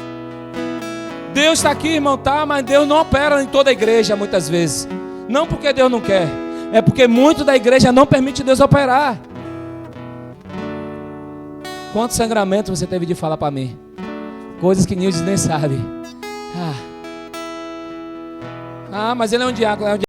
A: Deus está aqui, irmão, tá? Mas Deus não opera em toda a igreja muitas vezes. Não porque Deus não quer, é porque muito da igreja não permite Deus operar. Quantos sangramentos você teve de falar para mim? Coisas que Nildes nem sabe. Ah, mas ele é um diácono.